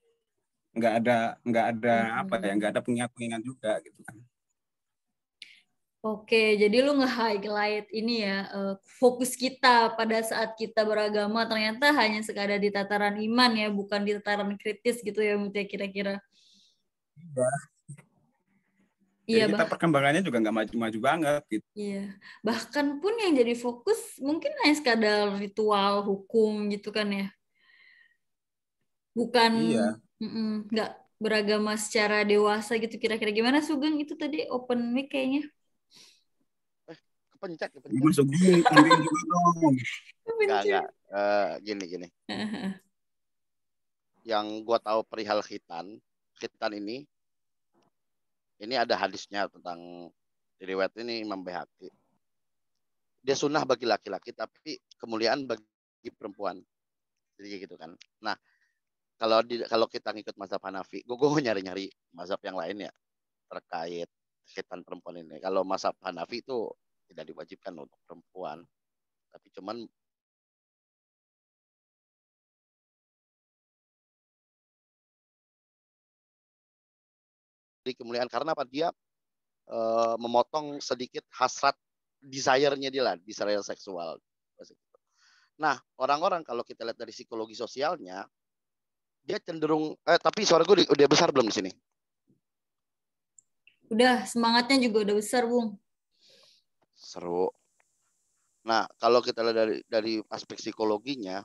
nggak ada pengingat juga gitu kan. Oke, jadi lu nge-highlight ini ya, fokus kita pada saat kita beragama ternyata hanya sekadar di tataran iman ya, bukan di tataran kritis gitu ya, Mut, ya, kira-kira. Jadi Iya, kita perkembangannya juga nggak maju-maju banget gitu. Iya, bahkan pun yang jadi fokus mungkin hanya sekadar ritual hukum gitu kan ya, bukan nggak beragama secara dewasa gitu. Kira-kira gimana Sugeng itu tadi open mic kayaknya? Kepencet. Masuk juga dong. Enggak. Gini. Yang gue tahu perihal khitan ini ada hadisnya tentang riwayat ini Imam Baihaqi. Dia sunnah bagi laki-laki tapi kemuliaan bagi perempuan. Jadi gitu kan. Nah, kalau kita ngikut mazhab Hanafi, gue nyari-nyari mazhab yang lain ya terkait khitan perempuan ini. Kalau mazhab Hanafi itu tidak diwajibkan untuk perempuan, tapi cuman di kemuliaan karena apa, dia memotong sedikit hasrat desire-nya dia lah, desire seksual. Nah, orang-orang kalau kita lihat dari psikologi sosialnya, dia cenderung tapi suara gue udah besar belum di sini? Udah, semangatnya juga udah besar, Bung. Seru. Nah, kalau kita lihat dari aspek psikologinya,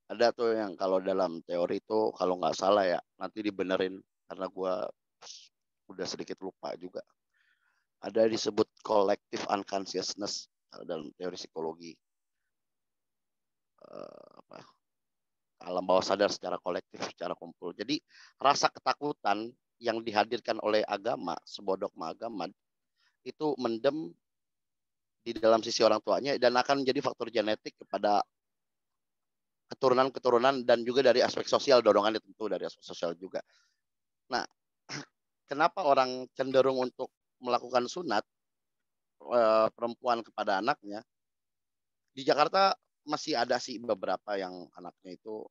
ada tuh yang kalau dalam teori itu kalau nggak salah ya, nanti dibenerin karena gue udah sedikit lupa juga. Ada disebut collective unconsciousness dalam teori psikologi. Alam bawah sadar secara kolektif, secara kumpul. Jadi rasa ketakutan yang dihadirkan oleh agama, sebuah dogma agama, itu mendem di dalam sisi orang tuanya dan akan menjadi faktor genetik kepada keturunan-keturunan dan juga dari aspek sosial, dorongan tentu dari aspek sosial juga. Nah, kenapa orang cenderung untuk melakukan sunat perempuan kepada anaknya? Di Jakarta masih ada sih beberapa yang anaknya itu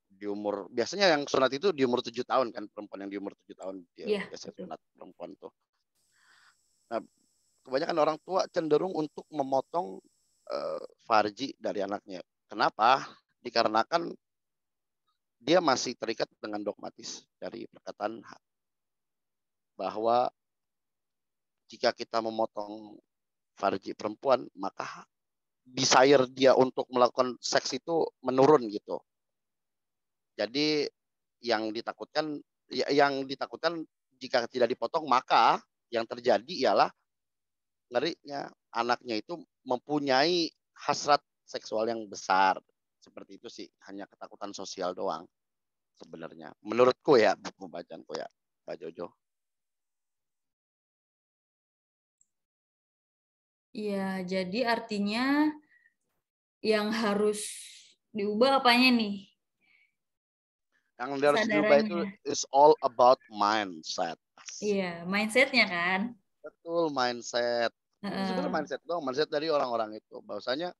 di umur, biasanya yang sunat itu di umur 7 tahun kan, perempuan yang di umur 7 tahun dia biasanya sunat perempuan tuh. Nah, kebanyakan orang tua cenderung untuk memotong farji dari anaknya. Kenapa? Dikarenakan dia masih terikat dengan dogmatis dari perkataan bahwa jika kita memotong farji perempuan, maka desire dia untuk melakukan seks itu menurun gitu. Jadi yang ditakutkan jika tidak dipotong, maka yang terjadi ialah ngerinya anaknya itu mempunyai hasrat seksual yang besar. Seperti itu sih, hanya ketakutan sosial doang sebenarnya. Menurutku ya, pembacaanku ya. Kak Jojo? Iya, jadi artinya yang harus diubah apanya nih? Yang harus diubah itu Kesadarannya. is all about mindset. Iya, mindsetnya kan. Betul, mindset. Ini sebenarnya mindset dong, mindset dari orang-orang itu. Bahwasanya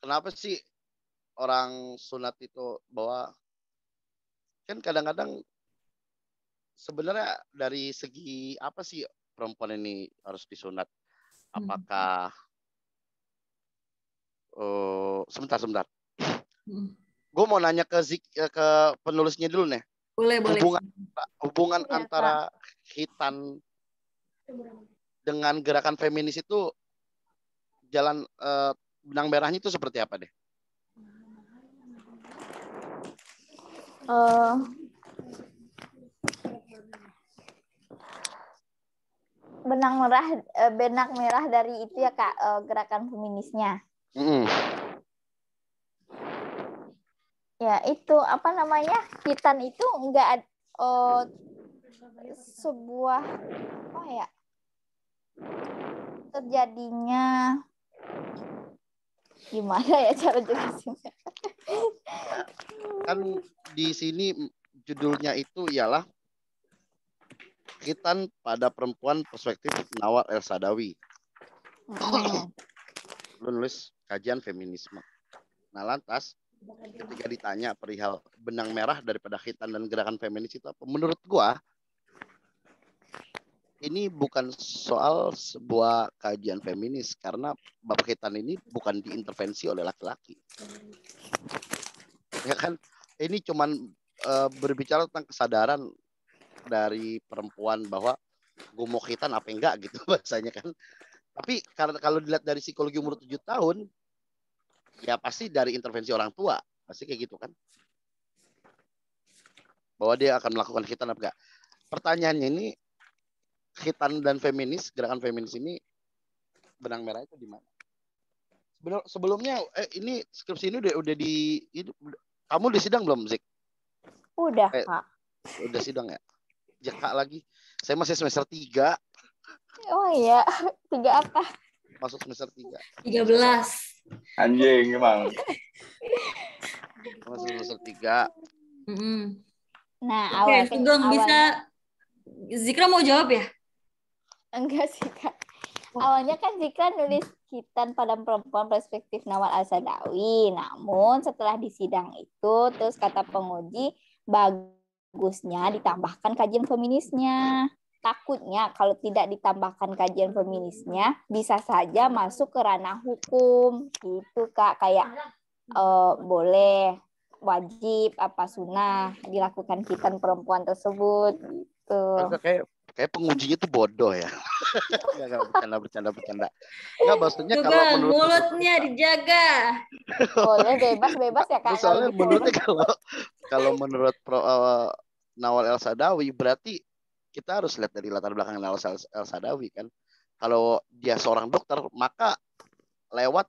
kenapa sih orang sunat itu bahwa kan kadang-kadang sebenarnya dari segi apa sih perempuan ini harus disunat? Apakah sebentar. Gue mau nanya ke penulisnya dulu nih. Boleh. Hubungan Ya, antara khitan dengan gerakan feminis itu jalan benang merahnya itu seperti apa deh? Benang merah dari itu ya Kak, gerakan feminisnya. Ya itu apa namanya, khitan itu enggak sebuah apa ya, terjadinya gimana ya cara jelasinnya? Kan di sini judulnya itu ialah khitan pada perempuan perspektif Nawal El Saadawi. Lu nulis kajian feminisme. Nah lantas ketika ditanya perihal benang merah daripada khitan dan gerakan feminis itu apa? Menurut gua ini bukan soal sebuah kajian feminis karena bab khitan ini bukan diintervensi oleh laki-laki. Ya kan? Ini cuman berbicara tentang kesadaran dari perempuan bahwa gue mau khitan apa enggak gitu bahasanya kan. Tapi karena kalau dilihat dari psikologi umur 7 tahun ya pasti dari intervensi orang tua, pasti kayak gitu kan. Bahwa dia akan melakukan khitan apa enggak. Pertanyaannya ini khitan dan feminis, gerakan feminis ini benang merah itu di mana? Sebelumnya ini skripsi ini udah di kamu di sidang belum, Zik? Udah, Kak. Udah sidang ya? Kak lagi. Saya masih semester 3. Oh iya, 3 apa? Masuk semester 3. 13. Anjing emang. Masuk semester 3. Nah, Oke, Sugeng bisa Zikra mau jawab ya? Enggak sih, Kak. Awalnya kan Zikra nulis khitan pada perempuan perspektif Nawal El Saadawi. Namun setelah di sidang itu, terus kata penguji, bagusnya ditambahkan kajian feminisnya. Takutnya kalau tidak ditambahkan kajian feminisnya, bisa saja masuk ke ranah hukum. Gitu, Kak. Kayak boleh, wajib, apa sunnah dilakukan khitan perempuan tersebut. Gitu. Kayak pengujinya tuh bodoh ya. Enggak bercanda. Enggak, maksudnya kalau menurut mulutnya dijaga. Boleh bebas ya Kak. Soalnya menurutnya kalau menurut Nawal El Saadawi berarti kita harus lihat dari latar belakang Nawal El Saadawi kan. Kalau dia seorang dokter maka lewat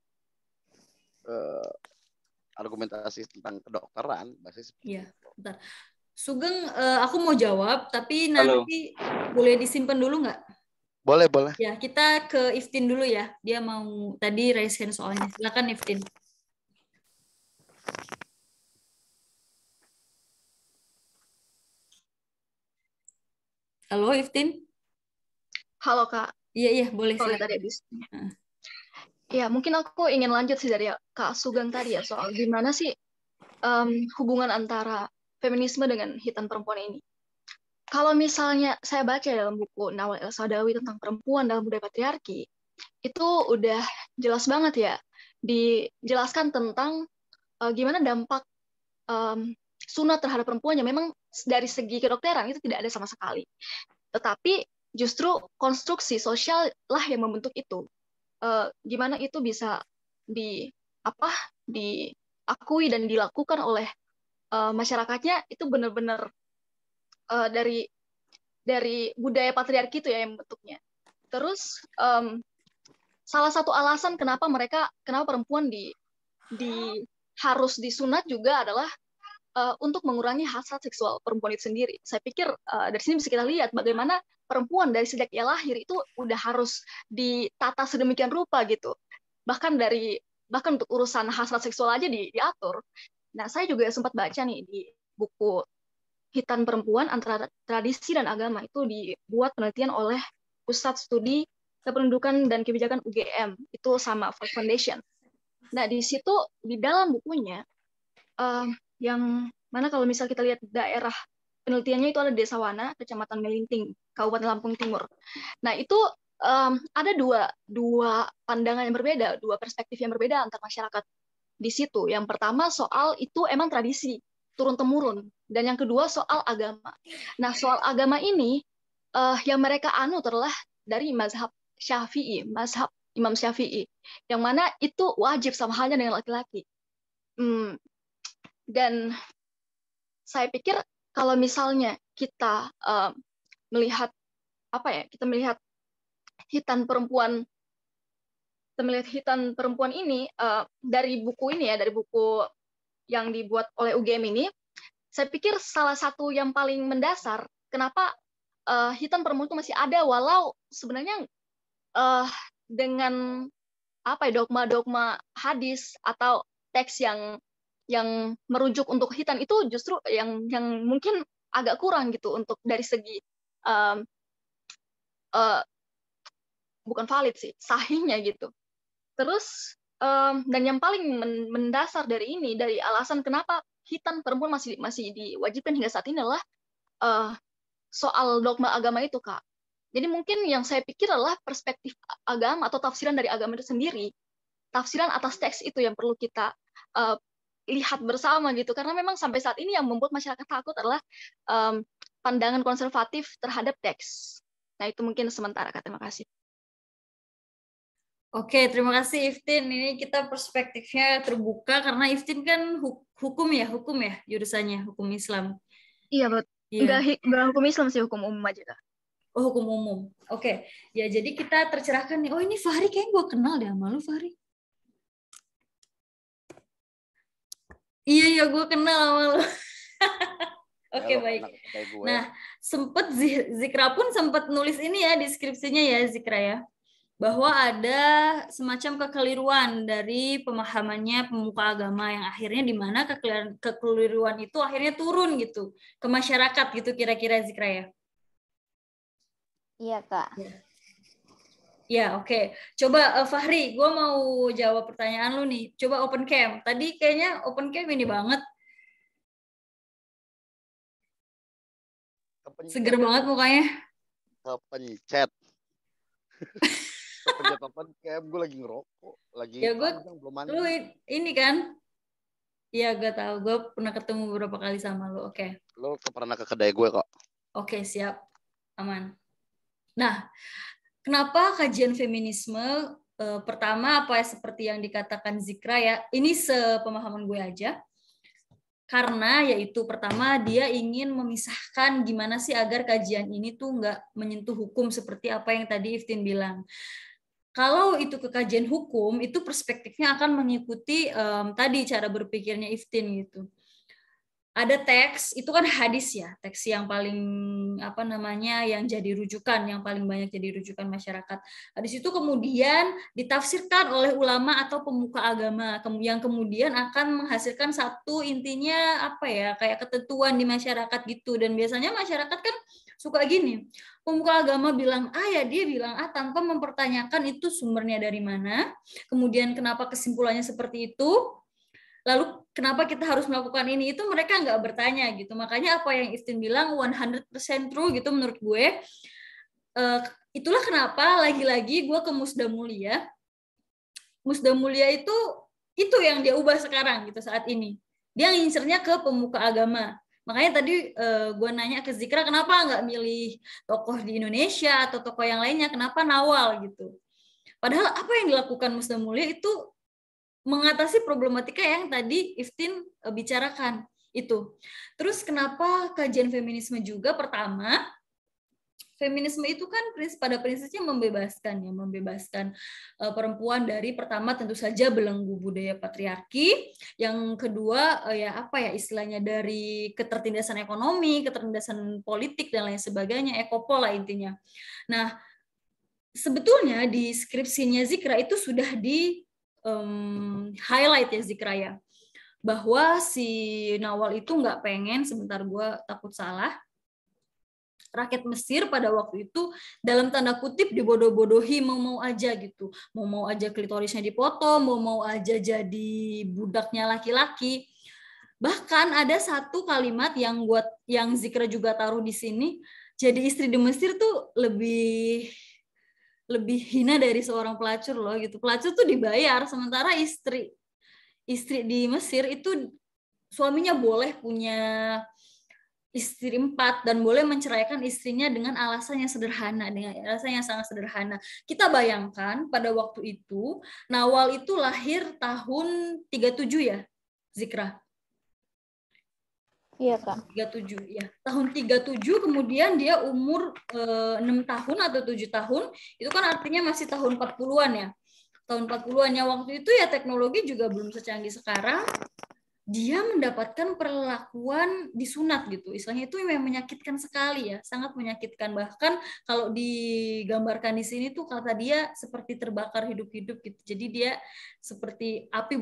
argumentasi tentang kedokteran Iya, bentar. Sugeng, aku mau jawab, tapi nanti boleh disimpan dulu nggak? Boleh. Ya, kita ke Iftin dulu ya. Dia mau tadi raise hand soalnya. Silakan Iftin. Halo Iftin. Halo Kak. Iya, boleh. Tadi habis. Ya, mungkin aku ingin lanjut sih dari Kak Sugeng tadi ya, soal gimana sih hubungan antara feminisme dengan khitan perempuan ini. Kalau misalnya saya baca dalam buku Nawal El Saadawi tentang perempuan dalam budaya patriarki, itu udah jelas banget ya, dijelaskan tentang gimana dampak sunat terhadap perempuan yang memang dari segi kedokteran itu tidak ada sama sekali. Tetapi justru konstruksi sosial lah yang membentuk itu. Gimana itu bisa diakui dan dilakukan oleh masyarakatnya, itu benar-benar dari budaya patriarki itu ya yang bentuknya. Terus salah satu alasan kenapa perempuan harus disunat juga adalah untuk mengurangi hasrat seksual perempuan itu sendiri. Saya pikir dari sini bisa kita lihat bagaimana perempuan dari sejak ia lahir itu udah harus ditata sedemikian rupa gitu. Bahkan untuk urusan hasrat seksual aja diatur. Nah, saya juga sempat baca nih di buku Hitan Perempuan Antara Tradisi dan Agama, itu dibuat penelitian oleh Pusat Studi Kependudukan dan Kebijakan UGM, itu sama Ford Foundation. Nah, di situ di dalam bukunya yang mana kalau misal kita lihat daerah penelitiannya itu ada Desa Wana, Kecamatan Melinting, Kabupaten Lampung Timur. Nah, itu ada dua pandangan yang berbeda, dua perspektif yang berbeda antar masyarakat di situ. Yang pertama soal itu emang tradisi turun-temurun, dan yang kedua soal agama. Nah, soal agama ini yang mereka anut adalah dari mazhab Syafi'i, mazhab Imam Syafi'i, yang mana itu wajib sama halnya dengan laki-laki. Dan saya pikir kalau misalnya kita melihat Hitan Perempuan ini dari buku ini ya, dari buku yang dibuat oleh UGM ini, saya pikir salah satu yang paling mendasar kenapa Hitan Perempuan itu masih ada, walau sebenarnya dengan dogma-dogma hadis atau teks yang merujuk untuk hitan itu justru yang mungkin agak kurang gitu untuk dari segi bukan valid sih, sahihnya gitu. Terus dan yang paling mendasar dari alasan kenapa hitan perempuan masih diwajibkan hingga saat ini adalah soal dogma agama itu, Kak. Jadi mungkin yang saya pikir adalah perspektif agama atau tafsiran dari agama itu sendiri, tafsiran atas teks itu yang perlu kita lihat bersama gitu, karena memang sampai saat ini yang membuat masyarakat takut adalah pandangan konservatif terhadap teks. Nah, itu mungkin sementara, Kak. Terima kasih. Oke, terima kasih Iftin. Ini kita perspektifnya terbuka karena Iftin kan hukum ya jurusannya, hukum Islam. Iya, betul. Iya. Enggak hukum Islam sih, hukum umum aja, Kak. Oh, hukum umum. Oke. Ya, jadi kita tercerahkan nih. Oh, ini Fahri kayaknya gue kenal deh sama lu, Fahri. Iya, gue kenal sama lu. Oke, baik. Nah, Zikra pun sempat nulis ini ya, deskripsinya ya, Zikra ya. Bahwa ada semacam kekeliruan dari pemahamannya pemuka agama yang akhirnya di mana kekeliruan itu akhirnya turun gitu ke masyarakat gitu kira-kira, Zikra ya. Iya, Kak. Ya, oke. Coba Fahri, gue mau jawab pertanyaan lu nih. Coba open cam. Tadi kayaknya open cam ini banget. Seger banget mukanya. Kepencet. Kepencet open cam, gue lagi ngerokok. Ya, belum mandi. Lu ini kan? Iya, gue tahu. Gue pernah ketemu beberapa kali sama lu. Oke. Lu pernah ke kedai gue kok. Oke, siap. Aman. Nah, kenapa kajian feminisme pertama seperti yang dikatakan Zikra ya, ini sepemahaman gue aja. Karena yaitu pertama dia ingin memisahkan gimana sih agar kajian ini tuh nggak menyentuh hukum seperti apa yang tadi Iftin bilang. Kalau itu ke kajian hukum, itu perspektifnya akan mengikuti tadi cara berpikirnya Iftin gitu. Ada teks, itu kan hadis ya, teks yang paling yang jadi rujukan, yang paling banyak jadi rujukan masyarakat. Hadis itu kemudian ditafsirkan oleh ulama atau pemuka agama, yang kemudian akan menghasilkan satu intinya kayak ketentuan di masyarakat gitu. Dan biasanya masyarakat kan suka gini, pemuka agama bilang A ya dia bilang A tanpa mempertanyakan itu sumbernya dari mana, kemudian kenapa kesimpulannya seperti itu. Lalu kenapa kita harus melakukan ini, itu mereka nggak bertanya gitu. Makanya apa yang Iftin bilang 100% true gitu menurut gue. Itulah kenapa lagi-lagi gue ke Musda Mulia. Musda Mulia itu yang dia ubah sekarang gitu saat ini. Dia ngincernya ke pemuka agama. Makanya tadi gue nanya ke Zikra kenapa nggak milih tokoh di Indonesia atau tokoh yang lainnya, kenapa Nawal gitu. Padahal apa yang dilakukan Musda Mulia itu mengatasi problematika yang tadi Iftin bicarakan itu. Terus kenapa kajian feminisme juga? Pertama, feminisme itu kan pada prinsipnya membebaskan perempuan dari, pertama tentu saja belenggu budaya patriarki, yang kedua istilahnya dari ketertindasan ekonomi, ketertindasan politik dan lain sebagainya, ekopol lah intinya. Nah, sebetulnya di skripsinya Zikra itu sudah di highlight ya Zikra ya, bahwa si Nawal itu nggak pengen, sebentar gue takut salah, rakyat Mesir pada waktu itu dalam tanda kutip dibodoh-bodohi, mau aja gitu, mau aja klitorisnya dipotong, mau aja jadi budaknya laki-laki. Bahkan ada satu kalimat yang Zikra juga taruh di sini, jadi istri di Mesir tuh lebih hina dari seorang pelacur loh gitu. Pelacur tuh dibayar, sementara istri di Mesir itu suaminya boleh punya istri 4 dan boleh menceraikan istrinya dengan alasan yang sederhana, dengan alasan yang sangat sederhana. Kita bayangkan pada waktu itu Nawal itu lahir tahun 37 ya, Zikra? Iya, Kak. 37 ya. Tahun 37 kemudian dia umur 6 tahun atau 7 tahun, itu kan artinya masih tahun 40-an ya. Tahun 40-annya waktu itu ya teknologi juga belum secanggih sekarang. Dia mendapatkan perlakuan disunat gitu. Istilahnya itu memang menyakitkan sekali ya, sangat menyakitkan. Bahkan kalau digambarkan di sini tuh kata dia seperti terbakar hidup-hidup gitu. Jadi dia seperti api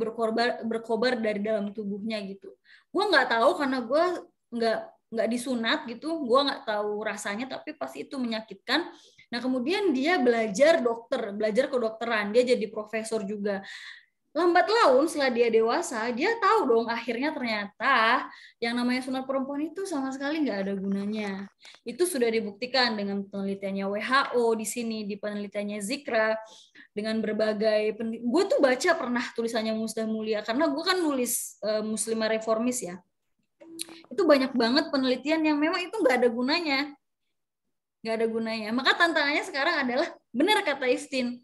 berkobar dari dalam tubuhnya gitu. Gue nggak tahu karena gue nggak disunat gitu, gue nggak tahu rasanya, tapi pasti itu menyakitkan. Nah kemudian dia belajar kedokteran, dia jadi profesor juga. Lambat laun setelah dia dewasa, dia tahu dong akhirnya ternyata yang namanya sunat perempuan itu sama sekali nggak ada gunanya. Itu sudah dibuktikan dengan penelitiannya WHO di sini, di penelitiannya Zikra, dengan berbagai gue tuh baca pernah tulisannya Musdah Mulia karena gue kan nulis Muslimah Reformis ya. Itu banyak banget penelitian yang memang itu nggak ada gunanya. Maka tantangannya sekarang adalah benar kata Iftin,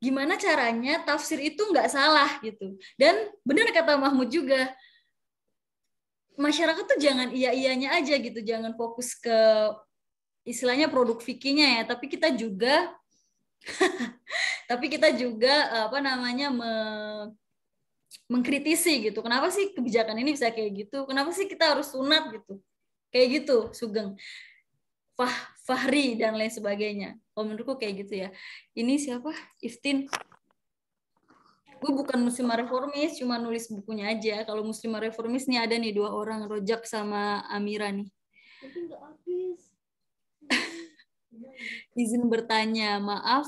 gimana caranya tafsir itu nggak salah gitu. Dan benar kata Mahmud juga, masyarakat tuh jangan iya-iyanya aja gitu, jangan fokus ke istilahnya produk fikihnya ya, tapi kita juga mengkritisi gitu. Kenapa sih kebijakan ini bisa kayak gitu? Kenapa sih kita harus sunat gitu? Kayak gitu, Sugeng. Fahri dan lain sebagainya. Kalau menurutku kayak gitu ya. Ini siapa? Iftin. Gue bukan Muslimah Reformis, cuma nulis bukunya aja. Kalau Muslimah Reformis nih ada nih 2 orang, Rojak sama Amira nih. Izin bertanya, maaf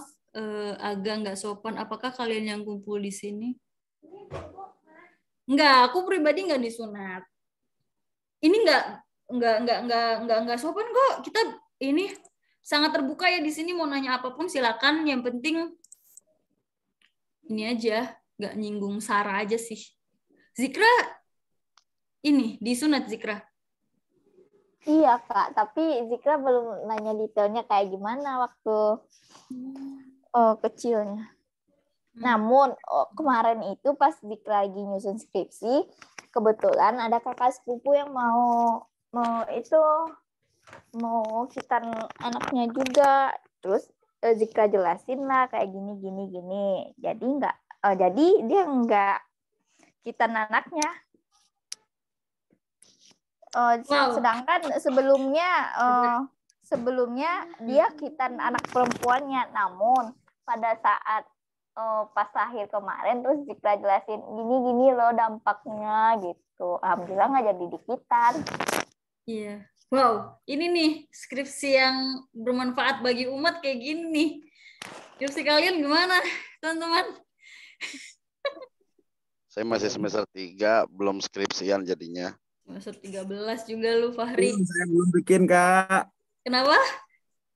agak nggak sopan. Apakah kalian yang kumpul di sini? Enggak, aku pribadi nggak disunat. Ini nggak sopan kok. Kita ini sangat terbuka ya di sini, mau nanya apapun silakan. Yang penting ini aja, nggak nyinggung sara aja sih. Zikra ini disunat Zikra? Iya Kak, tapi Zikra belum nanya detailnya kayak gimana waktu kecilnya. Namun kemarin itu pas Zikra lagi nyusun skripsi, kebetulan ada kakak sepupu yang mau khitan anaknya juga. Terus Zikra jelasin lah kayak gini. Jadi dia nggak khitan anaknya. Sedangkan sebelumnya dia khitan anak perempuannya. Namun pada saat pas lahir kemarin terus Zikra jelasin gini loh dampaknya gitu. Alhamdulillah nggak jadi dikhitan. Iya. Wow, ini nih skripsi yang bermanfaat bagi umat kayak gini nih. Skripsi kalian gimana, teman-teman? Saya masih semester 3, belum skripsian jadinya. Semester 13 juga lu, Fahri. Saya belum bikin, Kak. Kenapa?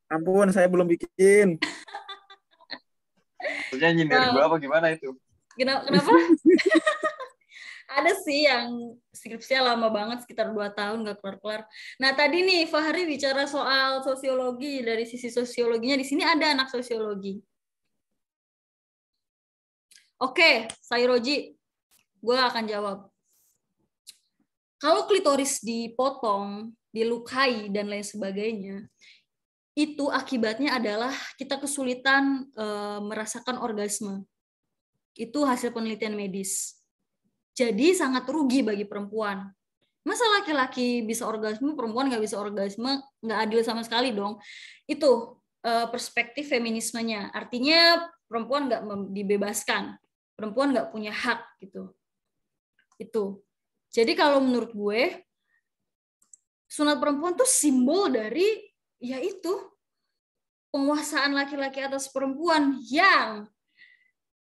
Ampun, saya belum bikin. Maksudnya nyindir gue apa gimana itu? Kenapa? Ada sih yang skripsinya lama banget, sekitar 2 tahun nggak kelar-kelar. Nah tadi nih Fahri bicara soal sosiologi, dari sisi sosiologinya di sini ada anak sosiologi. Oke, Sayroji, gue akan jawab. Kalau klitoris dipotong, dilukai dan lain sebagainya, itu akibatnya adalah kita kesulitan merasakan orgasme. Itu hasil penelitian medis. Jadi sangat rugi bagi perempuan. Masa laki-laki bisa orgasme, perempuan nggak bisa orgasme, nggak adil sama sekali dong. Itu perspektif feminismenya. Artinya perempuan nggak dibebaskan, perempuan nggak punya hak gitu. Itu. Jadi kalau menurut gue, sunat perempuan tuh simbol dari yaitu penguasaan laki-laki atas perempuan yang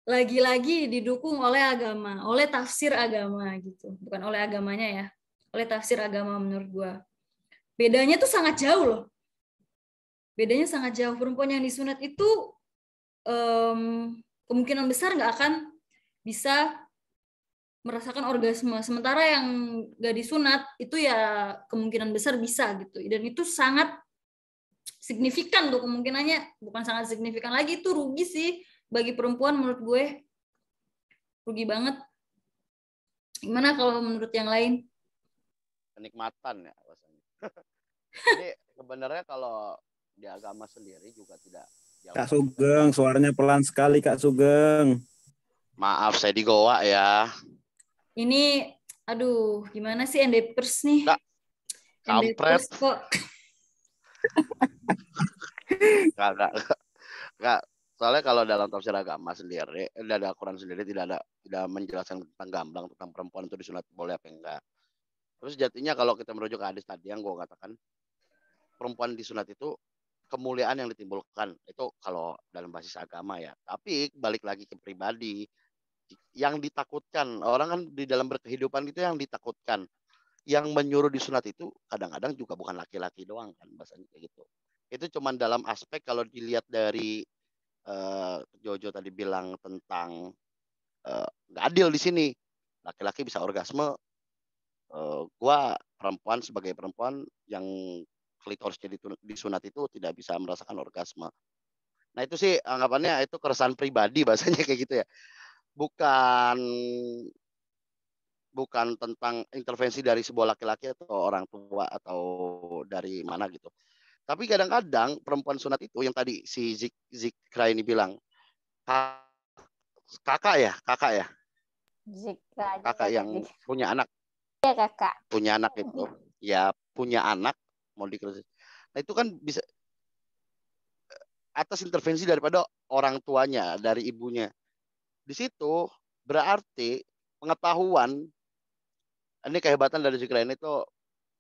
lagi-lagi didukung oleh agama, oleh tafsir agama gitu. Bukan oleh agamanya ya, oleh tafsir agama menurut gua. Bedanya tuh sangat jauh loh. Bedanya sangat jauh. Perempuan yang disunat itu kemungkinan besar nggak akan bisa merasakan orgasme. Sementara yang nggak disunat itu ya kemungkinan besar bisa gitu. Dan itu sangat signifikan tuh kemungkinannya, bukan sangat signifikan lagi, itu rugi sih bagi perempuan menurut gue, rugi banget. Gimana kalau menurut yang lain? Kenikmatan ya rasanya. Jadi sebenarnya kalau di agama sendiri juga tidak jauh. Kak Sugeng, suaranya pelan sekali Kak Sugeng. Maaf saya di Goa ya. Ini aduh gimana sih endepers nih? Kampret. Kok Enggak. Soalnya kalau dalam tafsir agama sendiri, dari Al-Quran sendiri tidak menjelaskan tentang gamblang, tentang perempuan itu disunat boleh apa enggak. Terus jadinya kalau kita merujuk ke hadis tadi yang gue katakan, perempuan disunat itu kemuliaan yang ditimbulkan. Itu kalau dalam basis agama ya. Tapi balik lagi ke pribadi, yang ditakutkan, orang kan di dalam berkehidupan itu yang ditakutkan. Yang menyuruh disunat itu kadang-kadang juga bukan laki-laki doang kan, bahasanya kayak gitu. Itu cuman dalam aspek kalau dilihat dari Jojo tadi bilang tentang nggak adil di sini, laki-laki bisa orgasme, gua perempuan sebagai perempuan yang klitorisnya disunat itu tidak bisa merasakan orgasme. Nah itu sih anggapannya itu keresahan pribadi bahasanya kayak gitu ya, bukan tentang intervensi dari sebuah laki-laki atau orang tua atau dari mana gitu. Tapi kadang-kadang perempuan sunat itu yang tadi si Zikra ini bilang, kakak ya, kakak yang punya anak, ya kakak punya anak itu, ya punya anak mau dikasih. Nah itu kan bisa atas intervensi daripada orang tuanya, dari ibunya. Di situ berarti pengetahuan, ini kehebatan dari Zikra ini tuh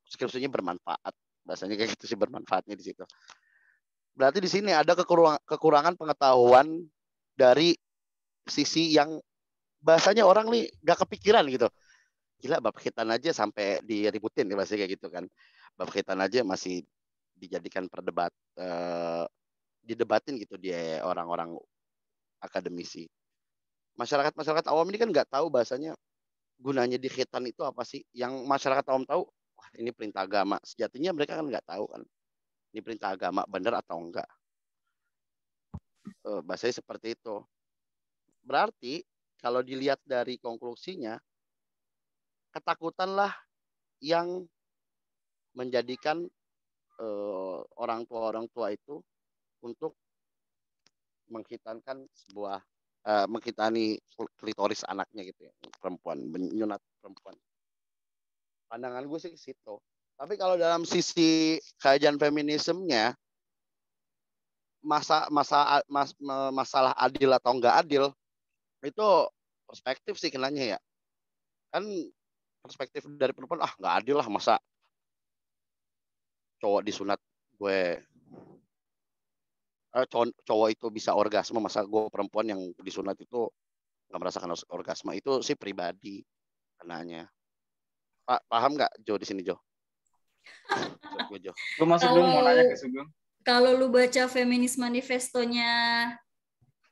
skripsinya bermanfaat. Bahasanya kayak gitu sih, bermanfaatnya di situ. Berarti di sini ada kekurangan pengetahuan dari sisi yang bahasanya orang nih gak kepikiran gitu. Gila, bab khitan aja sampai diributin ya bahasanya kayak gitu kan. Bab khitan aja masih dijadikan didebatin gitu dia orang-orang akademisi. Masyarakat awam ini kan nggak tahu bahasanya gunanya di khitan itu apa sih. Yang masyarakat awam tahu, wah ini perintah agama. Sejatinya mereka kan nggak tahu kan, ini perintah agama benar atau enggak. Bahasanya seperti itu. Berarti kalau dilihat dari konklusinya, ketakutanlah yang menjadikan orang tua itu untuk menghitankan sebuah menghitani klitoris anaknya gitu ya, perempuan, menyunat perempuan. Pandangan gue sih ke situ. Tapi kalau dalam sisi kajian feminismenya, masalah adil atau enggak adil itu perspektif sih kenanya ya. Kan perspektif dari perempuan, enggak adil lah, masa cowok disunat gue cowok itu bisa orgasme, masa gue perempuan yang disunat itu nggak merasakan orgasme. Itu sih pribadi kenanya. Paham nggak Jo di sini Jo? Gue masuk dulu mau nanya ke Sugeng. Kalau lu baca Feminis Manifestonya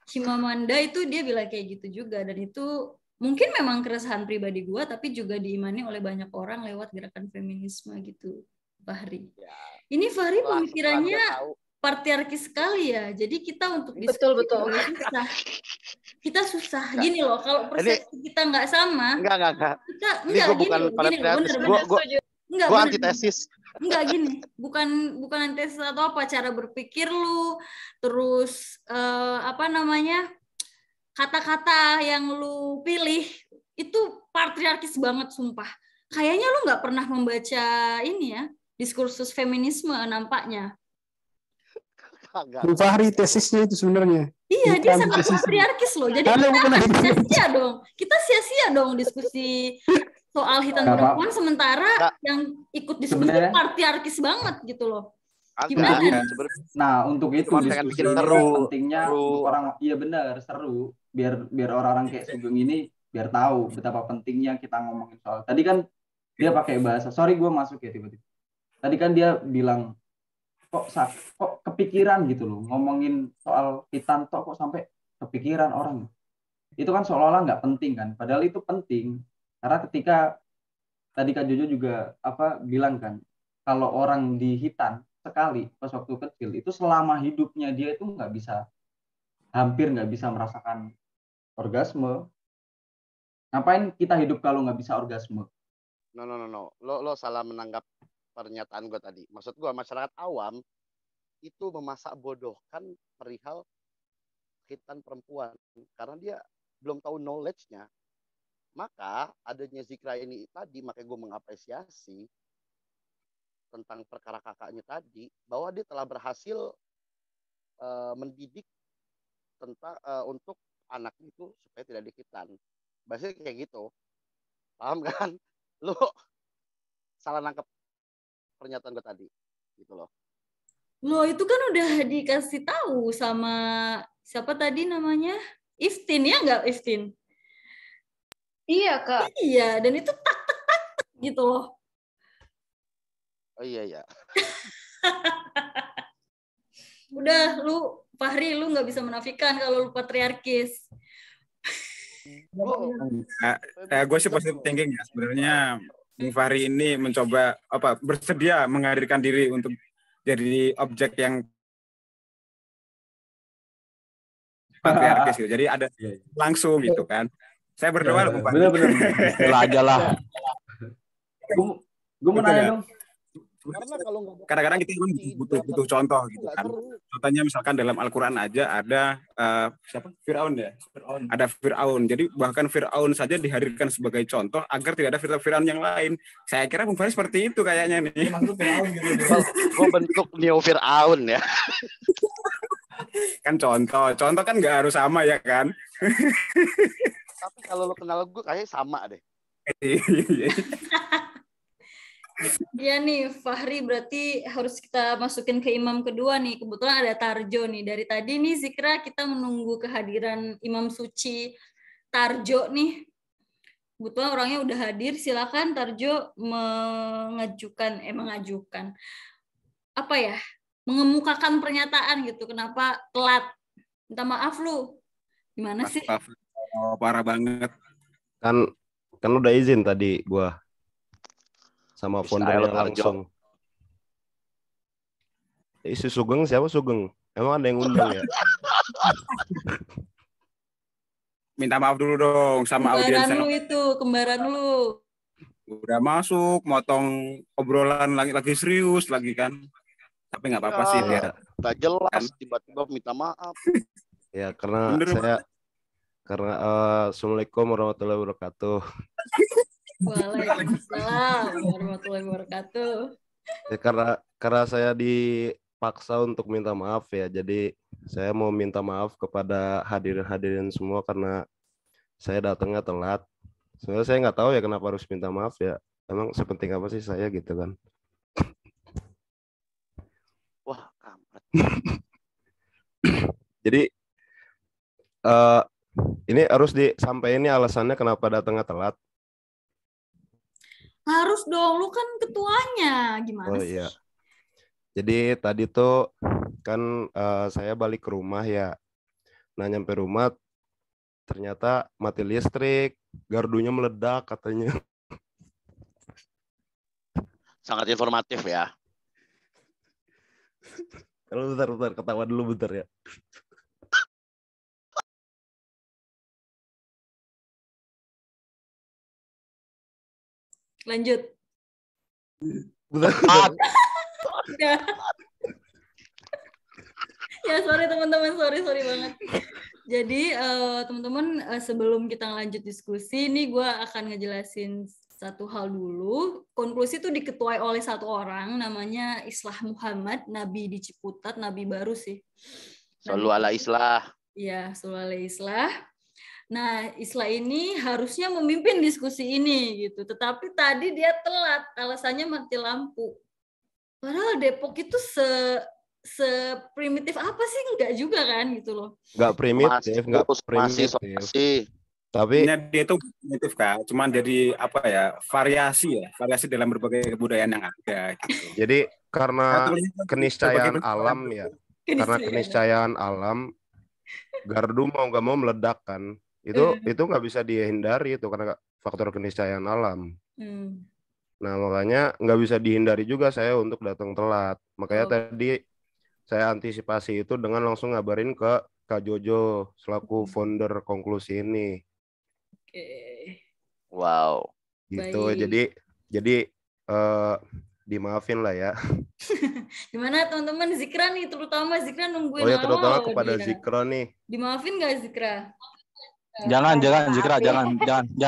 Chimamanda itu dia bilang kayak gitu juga, dan itu mungkin memang keresahan pribadi gue, tapi juga diimani oleh banyak orang lewat gerakan feminisme gitu, Fahri. Ya, ini Fahri pemikirannya patriarki sekali ya, jadi kita untuk betul susah. Kita susah gini loh, kalau persepsi kita nggak sama. Enggak. Kita ini gue bukan patriarki, gue antitesis. Enggak gini, bukan antesis atau apa, cara berpikir lu, terus apa namanya, kata-kata yang lu pilih itu patriarkis banget sumpah. Kayaknya lu nggak pernah membaca ini ya, diskursus feminisme nampaknya. Bu Fahri tesisnya itu sebenarnya. Iya, dia Bukan sangat tesisnya. patriarkis loh. Jadi Ada kita bukan akan itu. sia-sia dong. Kita sia-sia dong diskusi soal hitam Nggak apa- perempuan sementara Nggak. yang ikut diskusi Sebenarnya- patriarkis banget gitu loh. Agak, Gimana nih? sebenarnya Nah, untuk itu Cuma pengen diskusi bikin ini seru, pentingnya seru. untuk orang, iya benar, seru. Biar orang-orang kayak Sugeng ini biar tahu betapa pentingnya kita ngomongin soal. Tadi kan dia pakai bahasa, sorry gue masuk ya tiba-tiba. Tadi kan dia bilang kok kepikiran gitu loh ngomongin soal hitam kok sampai kepikiran orang. Itu kan seolah-olah nggak penting kan, padahal itu penting. Karena ketika tadi Kak Jojo juga bilang kan, kalau orang di hitam sekali pas waktu kecil itu selama hidupnya dia itu hampir nggak bisa merasakan orgasme. Ngapain kita hidup kalau nggak bisa orgasme? No. Lo salah menanggap pernyataan gue tadi. Maksud gue masyarakat awam itu memasak bodohkan perihal hitam perempuan karena dia belum tahu knowledge-nya. Maka adanya Zikra ini tadi, makanya gue mengapresiasi tentang perkara kakaknya tadi, bahwa dia telah berhasil mendidik tentang untuk anak itu supaya tidak dikitan. Bahasanya kayak gitu. Paham kan? Lu salah nangkep pernyataan gue tadi. Gitu loh. Loh, itu kan udah dikasih tahu sama siapa tadi namanya? Iftin, ya nggak Iftin? Iya, Kak. Iya, dan itu tak gitu loh. Oh iya. Udah, lu Fahri, lu nggak bisa menafikan kalau lu patriarkis. Gue sih positive thinking ya. Sebenarnya Bung Fahri ini mencoba bersedia menghadirkan diri untuk jadi objek yang patriarkis gitu. Jadi ada langsung gitu kan. Saya berdoa Bung Fahri. Bener. Istilah aja lah. Gue mau nanya dong. Karena kalau nggak ada Kadang-kadang kita butuh contoh gitu kan. Contohnya misalkan dalam Al-Quran aja ada siapa? Fir'aun ya. Ada Fir'aun. Jadi bahkan Fir'aun saja dihadirkan sebagai contoh agar tidak ada Fir'aun yang lain. Saya kira Bung Fahri seperti itu kayaknya nih. Gue bentuk Neo Fir'aun ya. Kan contoh kan nggak harus sama ya kan. Tapi kalau lo kenal gue kayaknya sama deh. Iya nih, Fahri berarti harus kita masukin ke imam kedua nih. Kebetulan ada Tarjo nih. Dari tadi nih Zikra kita menunggu kehadiran Imam Suci Tarjo nih. Kebetulan orangnya udah hadir. Silakan Tarjo mengajukan apa ya? Mengemukakan pernyataan gitu. Kenapa telat? Minta maaf lu. Gimana sih? Oh, parah banget. Kan udah izin tadi gua sama foundernya langsung. Si Sugeng siapa Sugeng? Emang ada yang undang ya? Minta maaf dulu dong sama audiens. Kembaran lu. Udah masuk, motong obrolan lagi serius lagi kan. Tapi nggak apa-apa sih biar nggak jelas tiba-tiba minta maaf. Ya karena Assalamualaikum warahmatullahi wabarakatuh. Waalaikumsalam warahmatullahi wabarakatuh. Ya, karena saya dipaksa untuk minta maaf ya, jadi saya mau minta maaf kepada hadirin semua karena saya datangnya telat. Sebenarnya saya nggak tahu ya kenapa harus minta maaf ya. Emang sepenting apa sih saya gitu kan? Wah, kampret. Jadi ini harus disampaikan ini alasannya kenapa datangnya telat. Harus dong, lu kan ketuanya. Gimana sih? Iya. Jadi tadi tuh kan saya balik ke rumah ya. Nah nyampe rumah ternyata mati listrik, gardunya meledak katanya. Sangat informatif ya. Kalau bentar ketawa dulu bentar ya. Lanjut. Benar-benar. Udah. Ya sorry teman-teman, sorry banget. Jadi teman-teman sebelum kita lanjut diskusi, ini gue akan ngejelasin satu hal dulu. Konklusi itu diketuai oleh satu orang, namanya Islah Muhammad, Nabi di Ciputat, Nabi baru sih. Selalu ala Islah. Iya, selalu ala Islah. Nah, Islah ini harusnya memimpin diskusi ini gitu, tetapi tadi dia telat, alasannya mati lampu. Padahal Depok itu seprimitif apa sih? Enggak juga kan gitu loh. Nggak primitif. Tapi dia itu primitif Kak, cuman jadi apa ya, variasi dalam berbagai kebudayaan yang ada gitu. Jadi karena keniscayaan alam ya, karena keniscayaan alam, gardu mau nggak mau meledak kan, itu nggak bisa dihindari itu karena faktor keniscayaan alam. Nah makanya nggak bisa dihindari juga saya untuk datang telat. Makanya tadi saya antisipasi itu dengan langsung ngabarin ke Kak Jojo selaku founder konklusi ini. Wow. Gitu. Jadi dimaafin lah ya. Gimana teman-teman, Zikra nih terutama, Zikra nungguin lama. Oh ya, terutama kepada dia. Zikra nih. Dimaafin nggak Zikra? Jangan Zikra, jangan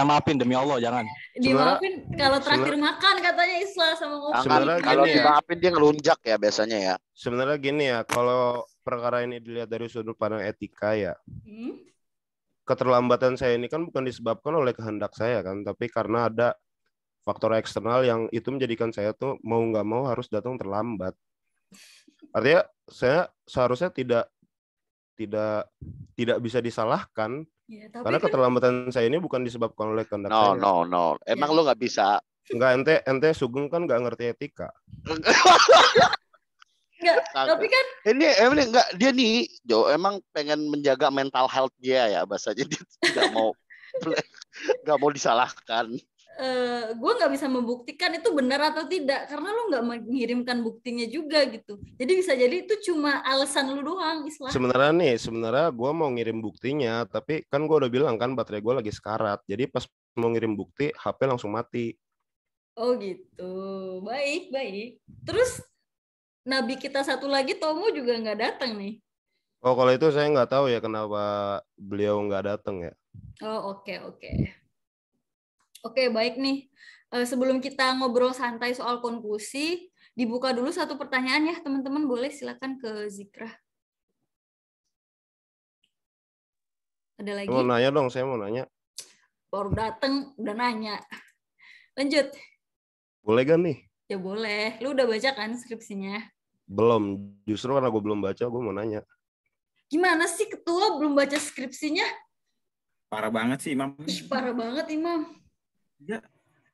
maafin demi Allah, jangan. Dimaafin kalau terakhir makan katanya Islah sama Ngopi. Kalau dimaafin dia ngelunjak ya biasanya ya. Sebenarnya gini ya, kalau perkara ini dilihat dari sudut pandang etika ya. Keterlambatan saya ini kan bukan disebabkan oleh kehendak saya kan, tapi karena ada faktor eksternal yang itu menjadikan saya tuh mau nggak mau harus datang terlambat. Artinya saya seharusnya tidak bisa disalahkan. Ya, karena keterlambatan saya ini bukan disebabkan oleh kehendak saya. No. Emang lo nggak bisa? Enggak, ente Sugeng kan nggak ngerti etika. Enggak, tapi kan ini enggak, dia nih Jo emang pengen menjaga mental health dia ya, bahasanya dia nggak mau disalahkan. Gue nggak bisa membuktikan itu benar atau tidak karena lo nggak mengirimkan buktinya juga gitu. Jadi bisa jadi itu cuma alasan lu doang, Islah. Sebenarnya gue mau ngirim buktinya, tapi kan gue udah bilang kan baterai gue lagi sekarat. Jadi pas mau ngirim bukti, HP langsung mati. Oh gitu, baik. Terus Nabi kita satu lagi, Tomo juga nggak datang nih. Oh kalau itu saya nggak tahu ya kenapa beliau nggak datang ya. Oh Oke, baik nih. Sebelum kita ngobrol santai soal konklusi, dibuka dulu satu pertanyaan ya, teman-teman. Boleh silakan ke Zikra. Ada lagi? Saya mau nanya. Baru dateng, udah nanya. Lanjut. Boleh gak nih? Ya boleh. Lu udah baca kan skripsinya? Belum. Justru karena gue belum baca, gue mau nanya. Gimana sih ketua belum baca skripsinya? Parah banget sih, Imam. Parah banget, Imam. Ya,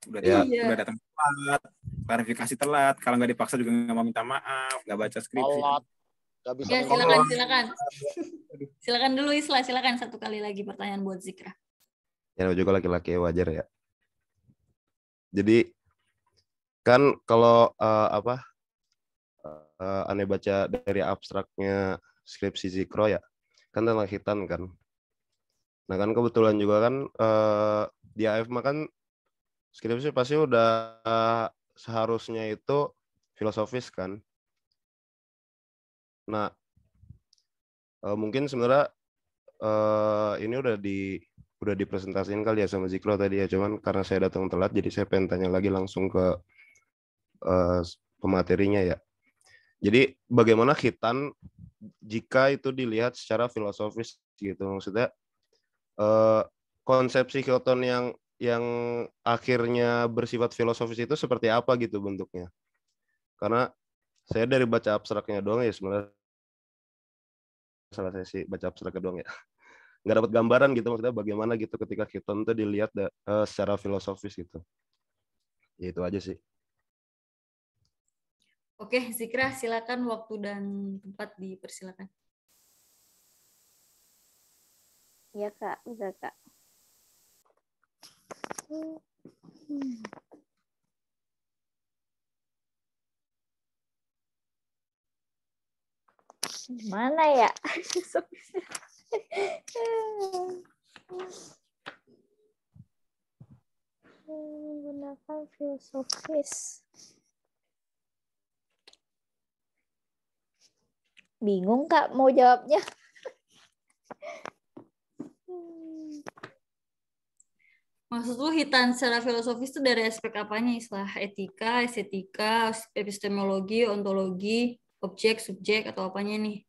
udah datang telat, klarifikasi telat, kalau nggak dipaksa juga nggak mau minta maaf, nggak baca skripsi. Ya, silakan dulu Islah, silakan satu kali lagi pertanyaan buat Zikra. Ya juga laki-laki wajar ya. Jadi kan kalau aneh baca dari abstraknya skripsi Zikro ya, kan tentang hitan kan. Nah kan kebetulan juga kan di AFMA kan skripsi pasti udah seharusnya itu filosofis kan. Nah, mungkin sebenarnya ini udah dipresentasiin kali ya sama Zikro tadi ya. Cuman karena saya datang telat, jadi saya pengen tanya lagi langsung ke pematerinya ya. Jadi bagaimana khitan jika itu dilihat secara filosofis gitu, maksudnya konsepsi Hilton yang akhirnya bersifat filosofis itu seperti apa gitu bentuknya? Karena saya dari baca abstraknya doang ya sebenarnya, salah saya sih baca abstraknya doang ya, nggak dapat gambaran gitu maksudnya bagaimana gitu ketika Hilton itu dilihat secara filosofis gitu. Ya itu aja sih. Oke, Zikra silakan, waktu dan tempat dipersilakan. Ya Kak, udah Kak. Mana ya? Menggunakan filosofis. Bingung Kak mau jawabnya. Maksud lu hitan secara filosofis itu dari aspek apanya, Islah? Etika, estetika, epistemologi, ontologi, objek, subjek, atau apanya nih?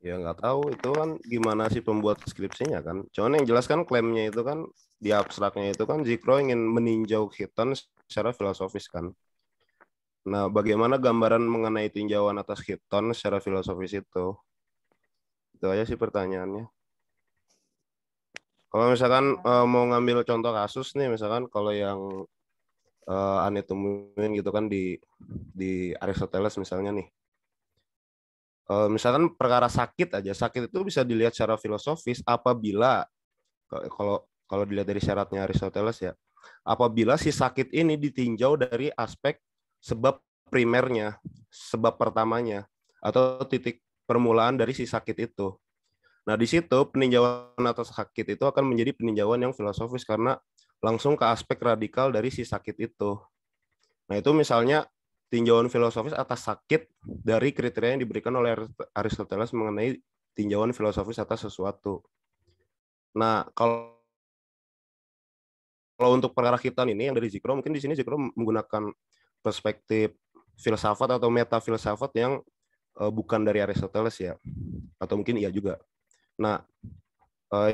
Ya nggak tahu itu kan gimana sih pembuat skripsinya kan. Cuman yang jelas kan klaimnya itu kan di abstraknya itu kan Zikro ingin meninjau hitan secara filosofis kan. Nah, bagaimana gambaran mengenai tinjauan atas hitan secara filosofis itu? Itu aja sih pertanyaannya. Kalau misalkan mau ngambil contoh kasus nih, misalkan kalau yang Ane temuin gitu kan di Aristoteles misalnya nih. Misalkan perkara sakit aja, sakit itu bisa dilihat secara filosofis apabila kalau dilihat dari syaratnya Aristoteles ya, apabila si sakit ini ditinjau dari aspek sebab primernya, sebab pertamanya, atau titik permulaan dari si sakit itu. Nah, di situ peninjauan atas sakit itu akan menjadi peninjauan yang filosofis karena langsung ke aspek radikal dari si sakit itu. Nah, itu misalnya tinjauan filosofis atas sakit dari kriteria yang diberikan oleh Aristoteles mengenai tinjauan filosofis atas sesuatu. Nah, kalau untuk perkara hitan ini yang dari Zikro, mungkin di sini Zikro menggunakan perspektif filsafat atau metafilsafat yang bukan dari Aristoteles ya, atau mungkin iya juga. Nah,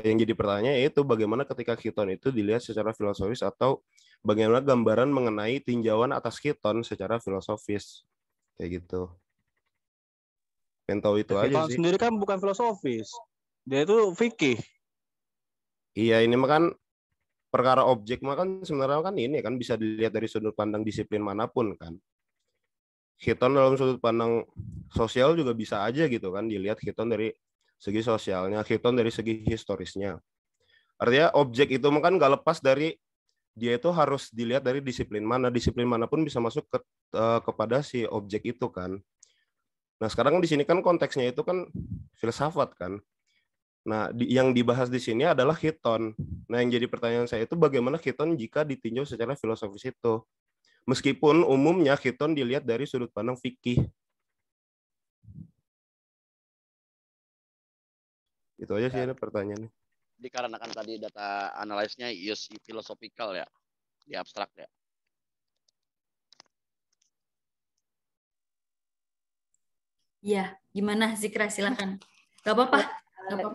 yang jadi pertanyaan yaitu bagaimana ketika hiton itu dilihat secara filosofis atau bagaimana gambaran mengenai tinjauan atas hiton secara filosofis kayak gitu. Pengen tahu itu aja Hiton sih. sendiri kan bukan filosofis, dia itu fikih. Iya, ini mah kan perkara objek mah kan sebenarnya kan ini kan bisa dilihat dari sudut pandang disiplin manapun kan. Hiton dalam sudut pandang sosial juga bisa aja gitu kan dilihat hiton dari segi sosialnya, hiton dari segi historisnya. Artinya objek itu kan nggak lepas dari dia itu harus dilihat dari disiplin manapun bisa masuk kepada si objek itu kan. Nah, sekarang di sini kan konteksnya itu kan filsafat kan. Nah, yang dibahas di sini adalah hiton. Nah, yang jadi pertanyaan saya itu bagaimana hiton jika ditinjau secara filosofis itu? Meskipun umumnya hiton dilihat dari sudut pandang fikih. Itu aja sih ada pertanyaannya. Dikarenakan tadi data analisnya use philosophical ya, di abstrak ya. Iya, gimana Zikra, silakan. Gak apa-apa.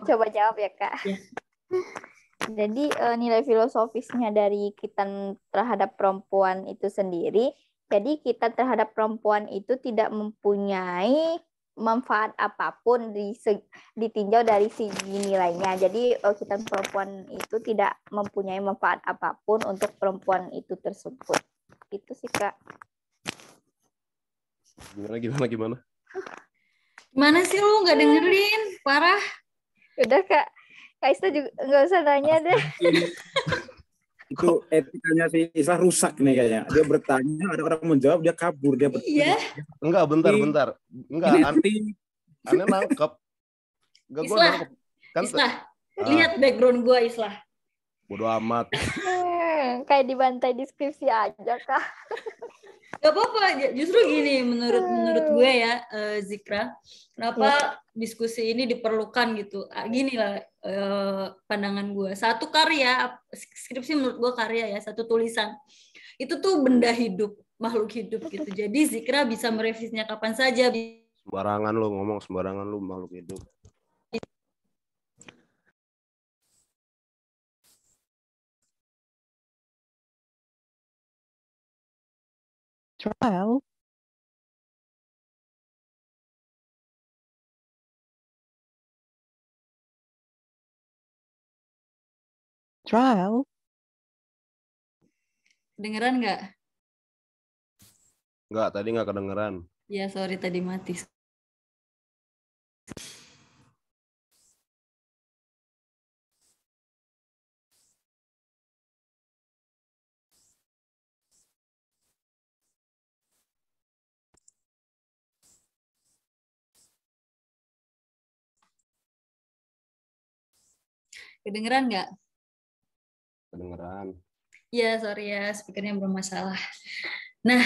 Coba jawab ya Kak. Ya. Jadi nilai filosofisnya dari hitan terhadap perempuan itu sendiri, jadi kita terhadap perempuan itu tidak mempunyai manfaat apapun ditinjau dari segi nilainya. Jadi hitan perempuan itu tidak mempunyai manfaat apapun untuk perempuan itu tersebut. Itu sih Kak. Gimana? Gimana sih lu nggak dengerin? Parah. Udah Kak. Kak Ista juga nggak usah nanya deh. Itu etikanya si Islah rusak nih kayaknya. Dia bertanya, ada orang menjawab, dia kabur, dia Iya. Enggak, bentar. Enggak, aneh nangkep. Enggak, gue nangkep. Kan Islah, lihat background gue Islah. Bodoh amat. Kayak dibantai deskripsi aja Kak. Gak apa-apa, justru gini menurut gue ya, Zikra, kenapa diskusi ini diperlukan gitu. Gini lah pandangan gue. Satu karya, skripsi menurut gue karya ya, satu tulisan. Itu tuh benda hidup, makhluk hidup gitu. Jadi Zikra bisa merevisinya kapan saja. Sembarangan lu ngomong, sembarangan lu makhluk hidup. Trial. Dengeran nggak? Nggak, tadi nggak kedengeran. Ya, sorry tadi mati. Kedengeran nggak? Kedengeran. Ya, sorry ya, speakernya bermasalah. Nah,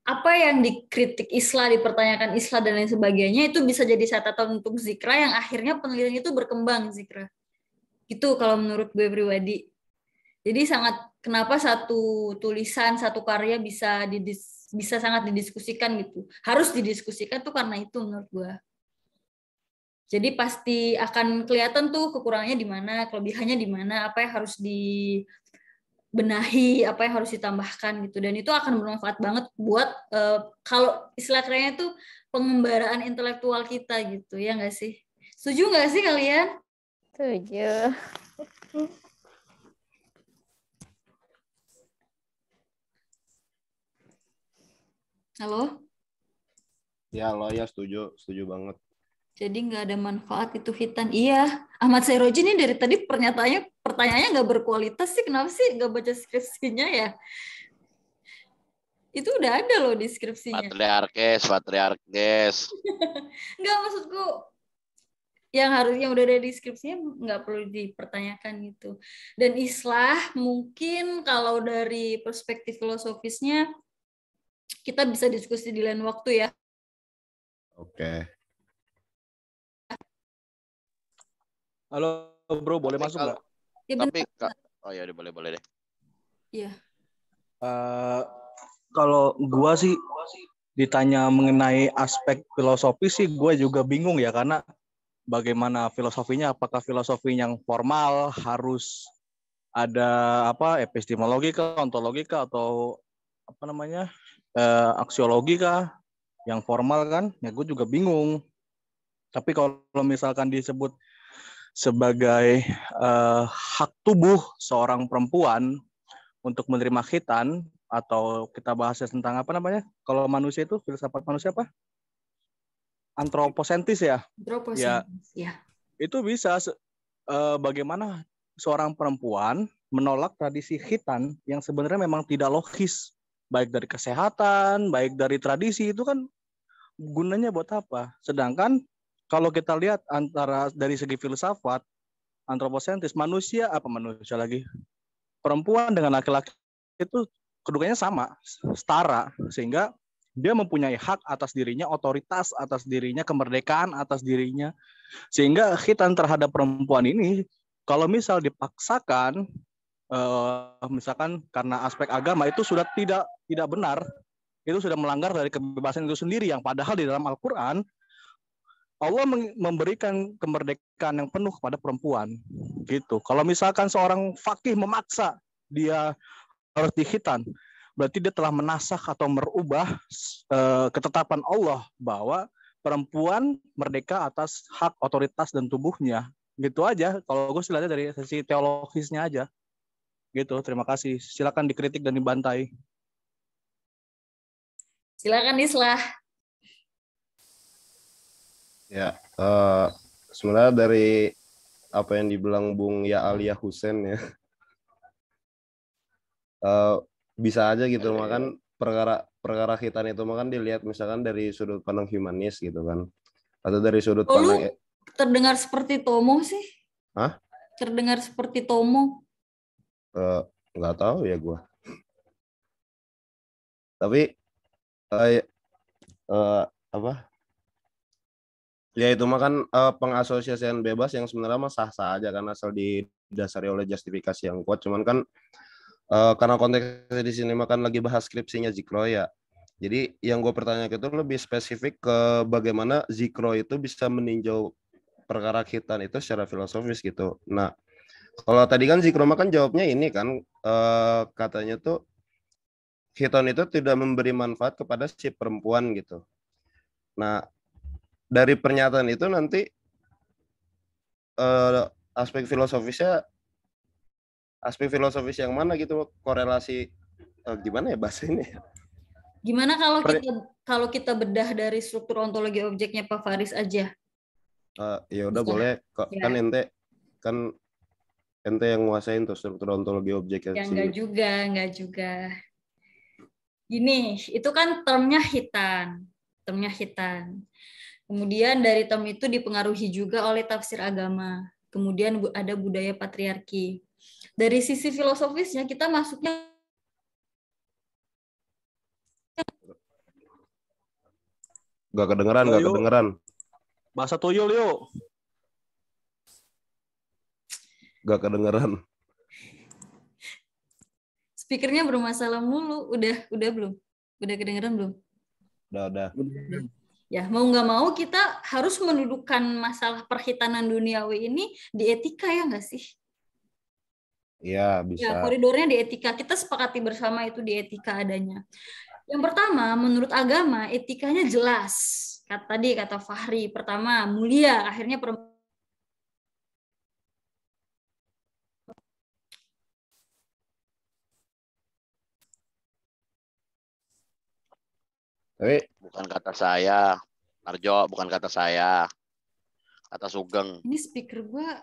apa apa yang dikritik Islah, dipertanyakan Islah dan lain sebagainya itu bisa jadi catatan untuk Zikra yang akhirnya penelitian itu berkembang, Zikra. Itu kalau menurut gue pribadi. Jadi kenapa satu tulisan, satu karya bisa sangat didiskusikan gitu. Harus didiskusikan tuh karena itu menurut gue. Jadi pasti akan kelihatan tuh kekurangannya di mana, kelebihannya di mana, apa yang harus dibenahi, apa yang harus ditambahkan gitu. Dan itu akan bermanfaat banget buat kalau istilah kerennya tuh pengembaraan intelektual kita gitu, ya nggak sih? Setuju nggak sih kalian? Setuju. Halo? Ya lo ya setuju banget. Jadi nggak ada manfaat itu hitan. Iya, Ahmad Sairoji ini dari tadi pertanyaannya nggak berkualitas sih. Kenapa sih nggak baca skripsinya ya? Itu udah ada loh di skripsinya. Patriarkes. Nggak, maksudku yang udah ada di skripsinya nggak perlu dipertanyakan gitu. Dan Islah mungkin kalau dari perspektif filosofisnya kita bisa diskusi di lain waktu ya. Oke. Halo bro, boleh masuk nggak? Ya, tapi oh ya boleh deh. Iya. Kalau gua sih ditanya mengenai aspek filosofis sih gua juga bingung ya, karena bagaimana filosofinya, apakah filosofi yang formal harus ada epistemologi kah, ontologi kah, atau aksiologi kah, yang formal kan? Ya gue juga bingung. Tapi kalau misalkan disebut sebagai hak tubuh seorang perempuan untuk menerima khitan, atau kita bahasnya tentang kalau manusia itu filsafat manusia apa? Antroposentris ya? Antroposentris, ya. Itu bisa bagaimana seorang perempuan menolak tradisi khitan yang sebenarnya memang tidak logis, baik dari kesehatan, baik dari tradisi, itu kan gunanya buat apa? Sedangkan kalau kita lihat antara dari segi filsafat, antroposentris, perempuan dengan laki-laki itu kedudukannya sama, setara, sehingga dia mempunyai hak atas dirinya, otoritas atas dirinya, kemerdekaan atas dirinya, sehingga khitan terhadap perempuan ini kalau misal dipaksakan, misalkan karena aspek agama, itu sudah tidak benar, itu sudah melanggar dari kebebasan itu sendiri, yang padahal di dalam Al-Quran Allah memberikan kemerdekaan yang penuh kepada perempuan, gitu. Kalau misalkan seorang faqih memaksa dia harus dikhitan, berarti dia telah menasakh atau merubah ketetapan Allah bahwa perempuan merdeka atas hak, otoritas, dan tubuhnya. Gitu aja. Kalau gue lihatnya dari sisi teologisnya aja. Gitu. Terima kasih. Silakan dikritik dan dibantai. Silakan Islah. Ya, sebenarnya dari apa yang dibilang Bung Ya'aliyah Hussein ya, bisa aja gitu, makan perkara khitan itu makan dilihat misalkan dari sudut pandang humanis gitu kan, atau dari sudut pandang. Terdengar seperti Tomo sih? Hah? Terdengar seperti Tomo? Nggak tahu ya gue. Tapi ya itu mah kan pengasosiasian bebas yang sebenarnya mah sah-sah aja kan, asal didasari oleh justifikasi yang kuat. Cuman kan karena konteksnya di sini makan lagi bahas skripsinya Zikro ya. Jadi yang gue pertanyakan itu lebih spesifik ke bagaimana Zikro itu bisa meninjau perkara khitan itu secara filosofis gitu. Nah, kalau tadi kan Zikro makan jawabnya ini kan katanya tuh khitan itu tidak memberi manfaat kepada si perempuan gitu. Nah, dari pernyataan itu nanti aspek filosofis yang mana gitu, korelasi gimana ya bahasa ini? Gimana kalau kita bedah dari struktur ontologi objeknya Pak Faris aja? Ya udah boleh kok ya. Kan ente yang nguasain tuh struktur ontologi objek ya. Enggak juga. Gini, itu kan termnya hitan. Kemudian dari term itu dipengaruhi juga oleh tafsir agama. Kemudian ada budaya patriarki. Dari sisi filosofisnya kita masuknya Gak kedengeran, gak Yuk. kedengeran. Bahasa tuyul yuk. Gak kedengeran. Speakernya bermasalah mulu. Udah belum? Udah kedengeran belum? Udah. Ya, mau nggak mau kita harus mendudukkan masalah perhitanan duniawi ini di etika, ya nggak sih? Iya, Ya, bisa. koridornya di etika. Kita sepakati bersama itu di etika adanya. Yang pertama, menurut agama, etikanya jelas. Tadi kata Fahri, pertama, mulia. Akhirnya perempuan. Tapi Bukan kata saya, Arjo, bukan kata saya. Kata Sugeng. Ini speaker gua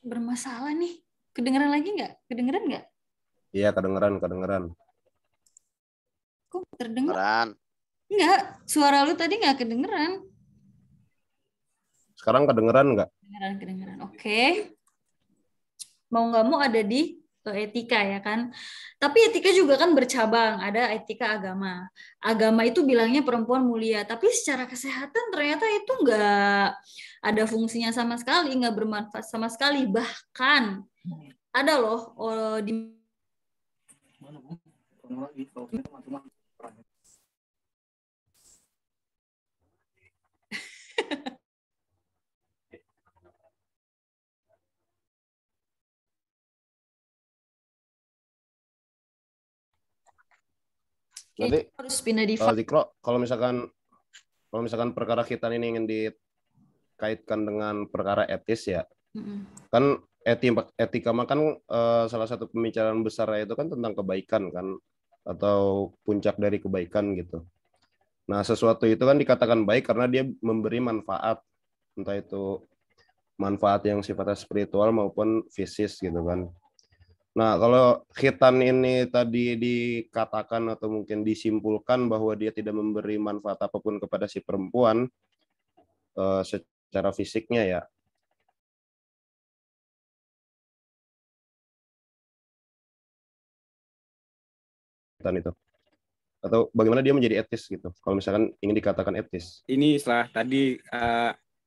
bermasalah nih. Kedengeran lagi nggak? Kedengeran nggak? iya kedengeran. Kok terdengar? Kedengeran. Nggak. Suara lu tadi nggak kedengeran. Sekarang kedengeran nggak? Kedengeran. Oke. Mau nggak mau ada di etika ya kan. Tapi etika juga kan bercabang. Ada etika agama. Agama itu bilangnya perempuan mulia. Tapi secara kesehatan ternyata itu nggak ada fungsinya sama sekali. Nggak bermanfaat sama sekali. Bahkan ada loh di Nanti harus pindah di Zikro, kalau misalkan perkara khitan ini ingin dikaitkan dengan perkara etis ya, kan etika mah kan salah satu pembicaraan besar itu kan tentang kebaikan kan, atau puncak dari kebaikan gitu. Nah, sesuatu itu kan dikatakan baik karena dia memberi manfaat, entah itu manfaat yang sifatnya spiritual maupun fisis gitu kan. Nah, kalau khitan ini tadi dikatakan atau mungkin disimpulkan bahwa dia tidak memberi manfaat apapun kepada si perempuan secara fisiknya ya. Khitan itu. Atau bagaimana dia menjadi etis gitu. Kalau misalkan ingin dikatakan etis. Ini setelah tadi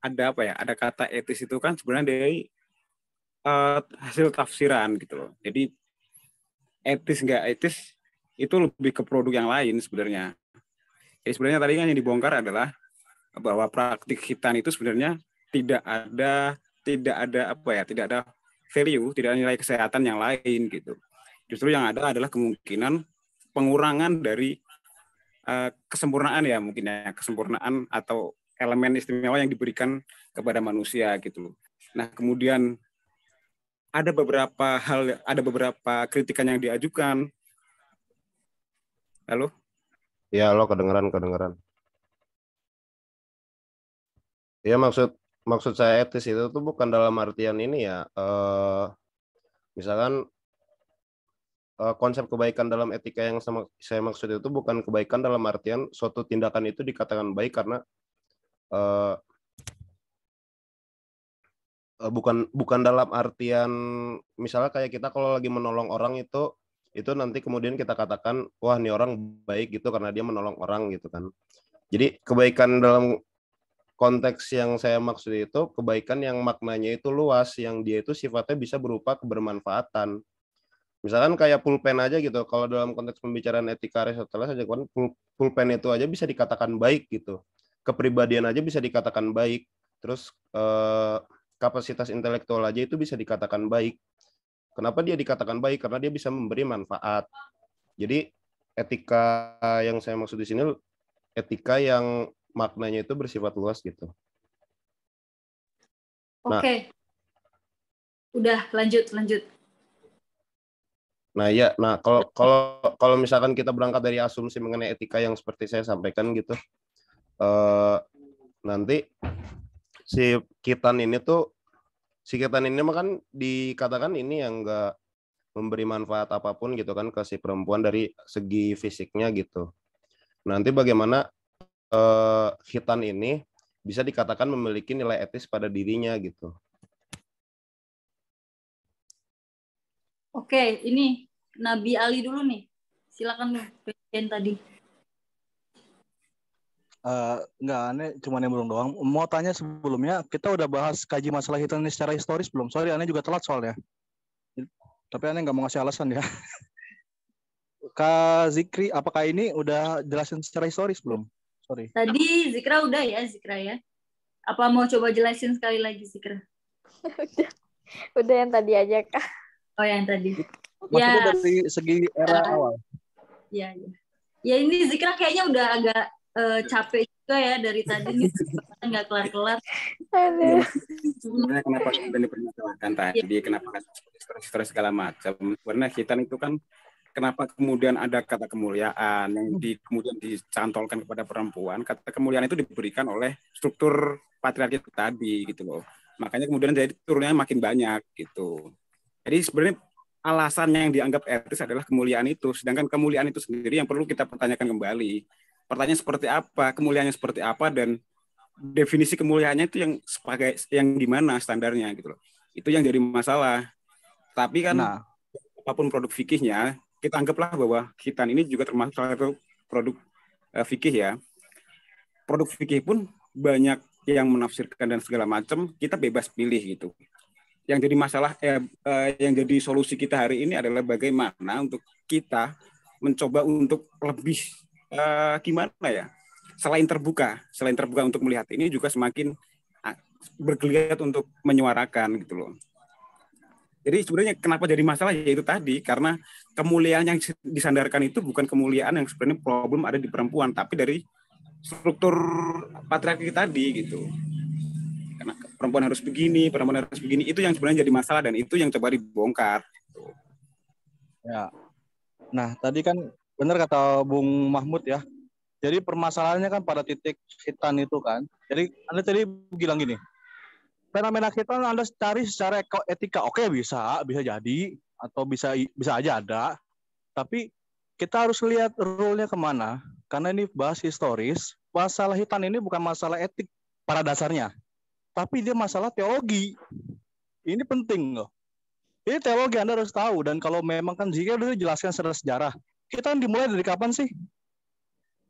ada apa ya? Ada kata etis itu kan sebenarnya dari hasil tafsiran gitu loh. Jadi etis nggak etis itu lebih ke produk yang lain sebenarnya. Jadi sebenarnya tadi kan yang dibongkar adalah bahwa praktik khitan itu sebenarnya tidak ada apa ya, tidak ada value, tidak ada nilai kesehatan yang lain gitu. Justru yang ada adalah kemungkinan pengurangan dari kesempurnaan ya, mungkin ya, kesempurnaan atau elemen istimewa yang diberikan kepada manusia gitu. Nah, kemudian ada beberapa kritikan yang diajukan. Halo? Ya, lo kedengeran. Ya, maksud saya etis itu tuh bukan dalam artian ini ya, misalkan konsep kebaikan dalam etika yang saya maksud itu bukan kebaikan dalam artian suatu tindakan itu dikatakan baik karena bukan dalam artian misalnya kayak kita kalau lagi menolong orang itu nanti kemudian kita katakan wah ini orang baik gitu karena dia menolong orang gitu kan. Jadi kebaikan dalam konteks yang saya maksud itu kebaikan yang maknanya itu luas, yang dia itu sifatnya bisa berupa kebermanfaatan. Misalkan kayak pulpen aja gitu, kalau dalam konteks pembicaraan etika Aristoteles aja kan pulpen itu aja bisa dikatakan baik gitu. Kepribadian aja bisa dikatakan baik. Terus kapasitas intelektual aja itu bisa dikatakan baik. Kenapa dia dikatakan baik? Karena dia bisa memberi manfaat. Jadi etika yang saya maksud di sini etika yang maknanya itu bersifat luas gitu. Oke. Udah lanjut. Nah ya, kalau misalkan kita berangkat dari asumsi mengenai etika yang seperti saya sampaikan gitu, nanti si khitan ini mah kan dikatakan ini yang enggak memberi manfaat apapun gitu kan ke si perempuan dari segi fisiknya gitu. Nanti bagaimana khitan ini bisa dikatakan memiliki nilai etis pada dirinya gitu. Oke, ini Nabi Ali dulu nih. Silakan Presiden tadi. Enggak, aneh cuma nimbrung doang. Mau tanya sebelumnya, kita udah bahas kaji masalah hitam ini secara historis belum? Sorry, aneh juga telat soalnya. Tapi aneh nggak mau ngasih alasan ya. Kak Zikri, apakah ini udah jelasin secara historis belum? Sorry. Tadi Zikra udah ya, Zikra ya. Apa mau coba jelasin sekali lagi, Zikra? Udah yang tadi aja, Kak. Oh, yang tadi. Maksudnya Ya. dari segi era awal. Iya, iya. Ya ini Zikra kayaknya udah agak capek juga ya dari tadi nih. Nggak kelar-kelar. Sebenarnya kenapa kita dipermasalahkan tadi, kenapa stres segala macam. Karena hitam itu kan kenapa kemudian ada kata kemuliaan yang kemudian dicantolkan kepada perempuan. Kata kemuliaan itu diberikan oleh struktur patriarki tadi gitu loh. Makanya kemudian jadi turunnya makin banyak gitu. Jadi sebenarnya alasan yang dianggap etis adalah kemuliaan itu. Sedangkan kemuliaan itu sendiri yang perlu kita pertanyakan kembali. Pertanyaan seperti apa, kemuliaannya seperti apa, dan definisi kemuliaannya itu yang sebagai yang gimana standarnya gitu loh. Itu yang jadi masalah. Tapi kan apapun produk fikihnya, kita anggaplah bahwa khitan ini juga termasuk salah satu produk fikih ya. Produk fikih pun banyak yang menafsirkan dan segala macam, kita bebas pilih gitu. Yang jadi masalah, yang jadi solusi kita hari ini adalah bagaimana untuk kita mencoba untuk lebih gimana ya, selain terbuka untuk melihat ini juga semakin bergeliat untuk menyuarakan gitu loh. Jadi sebenarnya kenapa jadi masalah ya itu tadi, karena kemuliaan yang disandarkan itu bukan kemuliaan yang sebenarnya problem ada di perempuan, tapi dari struktur patriarki tadi gitu. Karena perempuan harus begini, itu yang sebenarnya jadi masalah dan itu yang coba dibongkar. Ya. Nah, tadi kan benar kata Bung Mahmud ya. Jadi permasalahannya kan pada titik khitan itu kan. Jadi Anda tadi bilang gini, fenomena khitan Anda cari secara etika, oke bisa jadi atau bisa aja ada. Tapi kita harus lihat rule-nya kemana. Karena ini bahas historis, masalah khitan ini bukan masalah etik pada dasarnya. Tapi dia masalah teologi. Ini penting loh. Ini teologi Anda harus tahu. Dan kalau memang kan jika dulu jelaskan secara sejarah, kita dimulai dari kapan sih?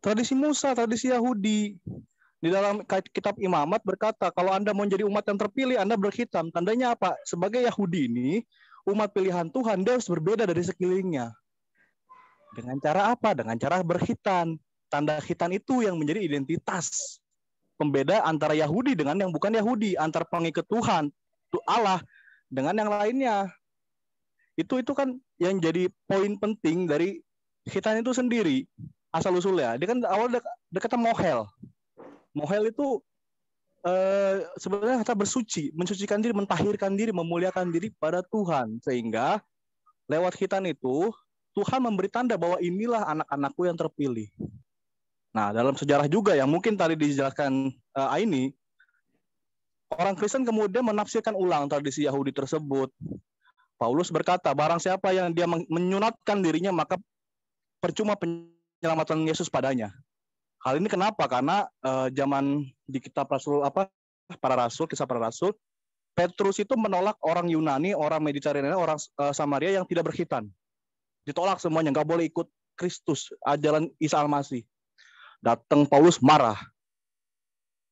Tradisi Musa, tradisi Yahudi. Di dalam kitab Imamat berkata, kalau Anda mau jadi umat yang terpilih, Anda berkhitan. Tandanya apa? Sebagai Yahudi ini, umat pilihan Tuhan, dia harus berbeda dari sekelilingnya. Dengan cara apa? Dengan cara berkhitan. Tanda khitan itu yang menjadi identitas. Pembeda antara Yahudi dengan yang bukan Yahudi, antara pengikut Tuhan, Allah dengan yang lainnya. Itu kan yang jadi poin penting dari khitan itu sendiri. Asal usulnya, dia kan awal kata mohel. Mohel itu sebenarnya kata bersuci, mensucikan diri, mentahirkan diri, memuliakan diri pada Tuhan. Sehingga lewat khitan itu Tuhan memberi tanda bahwa inilah anak-anakku yang terpilih. Nah, dalam sejarah juga yang mungkin tadi dijelaskan Aini, orang Kristen kemudian menafsirkan ulang tradisi Yahudi tersebut. Paulus berkata, barang siapa yang dia menyunatkan dirinya, maka percuma penyelamatan Yesus padanya. Hal ini kenapa? Karena zaman di kitab kisah para rasul, Petrus itu menolak orang Yunani, orang Mediterania, orang Samaria yang tidak berkhitan. Ditolak semuanya, nggak boleh ikut Kristus, ajaran Isa Al-Masih. Datang Paulus marah.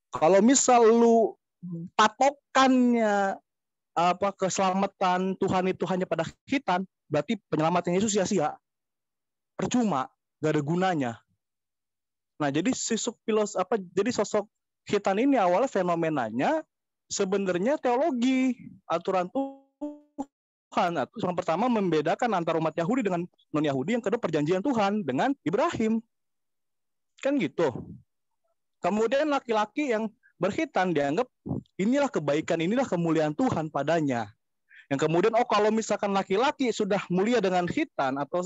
Kalau misal lu patokannya keselamatan Tuhan itu hanya pada khitan, berarti penyelamatan Yesus sia-sia. Percuma, gak ada gunanya. Nah, jadi sosok khitan ini awalnya fenomenanya sebenarnya teologi, aturan Tuhan. Yang pertama membedakan antara umat Yahudi dengan non-Yahudi, yang kedua perjanjian Tuhan dengan Ibrahim. Kan gitu. Kemudian laki-laki yang berkhitan dianggap inilah kebaikan, inilah kemuliaan Tuhan padanya. Yang kemudian kalau misalkan laki-laki sudah mulia dengan khitan atau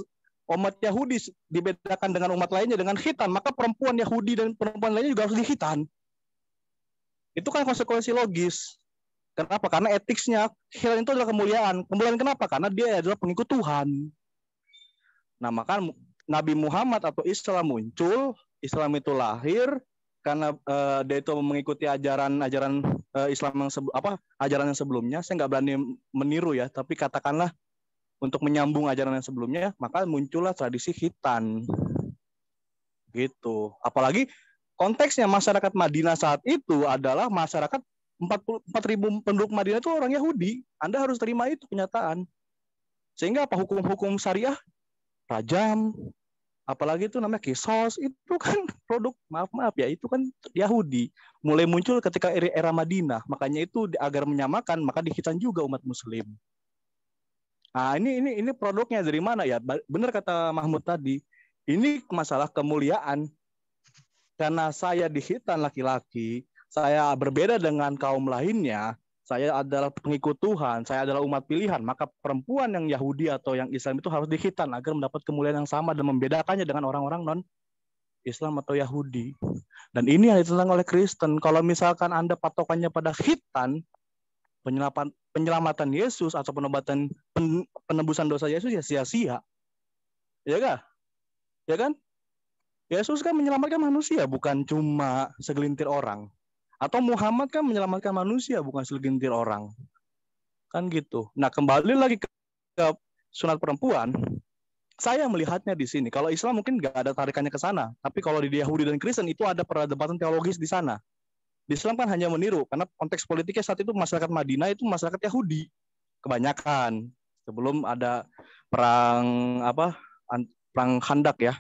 umat Yahudi dibedakan dengan umat lainnya dengan khitan, maka perempuan Yahudi dan perempuan lainnya juga harus dikhitan. Itu kan konsekuensi logis. Kenapa? Karena etiknya khitan itu adalah kemuliaan. Kemuliaan kenapa? Karena dia adalah pengikut Tuhan. Nah, maka Nabi Muhammad atau Islam muncul. Islam itu lahir karena dia itu mengikuti ajaran Islam yang ajaran yang sebelumnya. Saya nggak berani meniru ya, tapi katakanlah untuk menyambung ajaran yang sebelumnya, maka muncullah tradisi khitan. Gitu. Apalagi konteksnya masyarakat Madinah saat itu adalah masyarakat 44.000 penduduk Madinah itu orang Yahudi. Anda harus terima itu kenyataan. Sehingga apa hukum-hukum syariah, rajam, apalagi itu namanya kisos, itu kan produk, maaf ya, itu kan Yahudi. Mulai muncul ketika era Madinah. Makanya itu agar menyamakan, maka dihitan juga umat Muslim. Nah, ini produknya dari mana ya? Benar kata Mahmud tadi. Ini masalah kemuliaan. Karena saya dihitan laki-laki, saya berbeda dengan kaum lainnya, saya adalah pengikut Tuhan, saya adalah umat pilihan, maka perempuan yang Yahudi atau yang Islam itu harus dihitan agar mendapat kemuliaan yang sama dan membedakannya dengan orang-orang non-Islam atau Yahudi. Dan ini yang ditentang oleh Kristen. Kalau misalkan Anda patokannya pada khitan, penyelamatan Yesus atau penebusan dosa Yesus ya sia-sia. Ya kan? Ya kan? Yesus kan menyelamatkan manusia, bukan cuma segelintir orang. Atau Muhammad kan menyelamatkan manusia, bukan segelintir orang. Kan gitu. Nah, kembali lagi ke sunat perempuan, saya melihatnya di sini. Kalau Islam mungkin nggak ada tarikannya ke sana. Tapi kalau di Yahudi dan Kristen itu ada perdebatan teologis di sana. Di Islam kan hanya meniru, karena konteks politiknya saat itu masyarakat Madinah itu masyarakat Yahudi. Kebanyakan. Sebelum ada perang Khandak ya.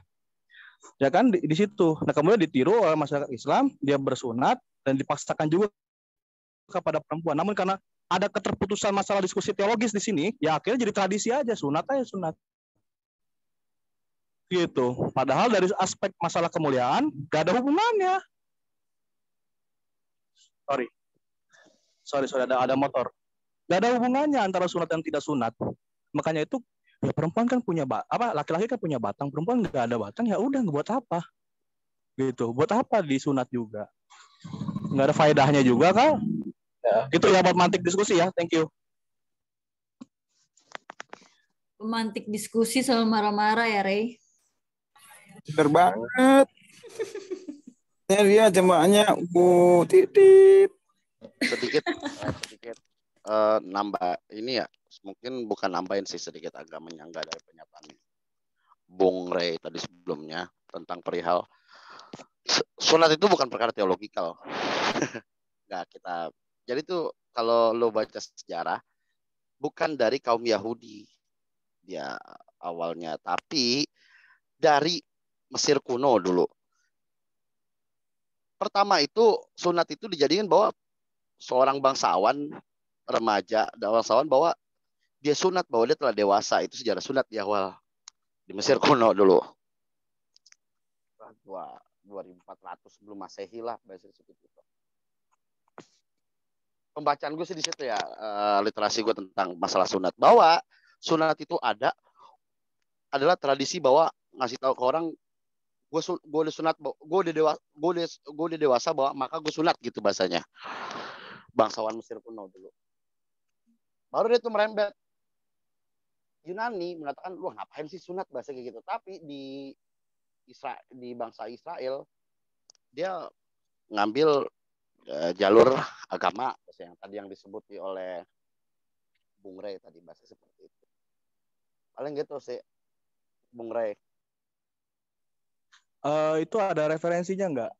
Ya kan di situ. Nah, kemudian ditiru oleh masyarakat Islam, dia bersunat dan dipaksakan juga kepada perempuan. Namun karena ada keterputusan masalah diskusi teologis di sini, ya akhirnya jadi tradisi aja, sunat aja sunat. Gitu. Padahal dari aspek masalah kemuliaan gak ada hubungannya. Sorry, ada motor. Gak ada hubungannya antara sunat dan tidak sunat. Makanya itu ya perempuan kan punya laki-laki kan punya batang, perempuan nggak ada batang, ya udah buat apa gitu, buat apa disunat juga, nggak ada faedahnya juga kan ya. Gitu ya buat mantik diskusi ya. Thank you. Pemantik diskusi sama marah-marah ya, Rey. Bener banget. Ya dia jemaahnya titip sedikit nambah ini ya, mungkin bukan nambahin sih, sedikit agak menyangga dari pernyataan Bung Rey tadi sebelumnya tentang perihal sunat itu bukan perkara teologikal. Nggak kita. Jadi tuh kalau lo baca sejarah bukan dari kaum Yahudi dia awalnya, tapi dari Mesir kuno dulu. Pertama itu sunat itu dijadikan bahwa seorang bangsawan remaja dan bangsawan bahwa dia sunat, bahwa dia telah dewasa. Itu sejarah sunat di awal di Mesir kuno dulu. 2400 sebelum Masehi lah bahasa seperti itu. Pembacaan gue sih di situ ya, literasi gue tentang masalah sunat, bahwa sunat itu adalah tradisi bahwa ngasih tahu ke orang gue udah sunat, gue udah dewasa bahwa maka gue sunat gitu bahasanya. Bangsawan Mesir kuno dulu. Baru dia tuh merembet Yunani mengatakan lu ngapain sih sunat bahasa kayak gitu. Tapi di bangsa Israel dia ngambil jalur agama yang tadi yang disebut oleh Bung Rey tadi, bahasa seperti itu. Paling gitu sih Bung Rey. Itu ada referensinya nggak?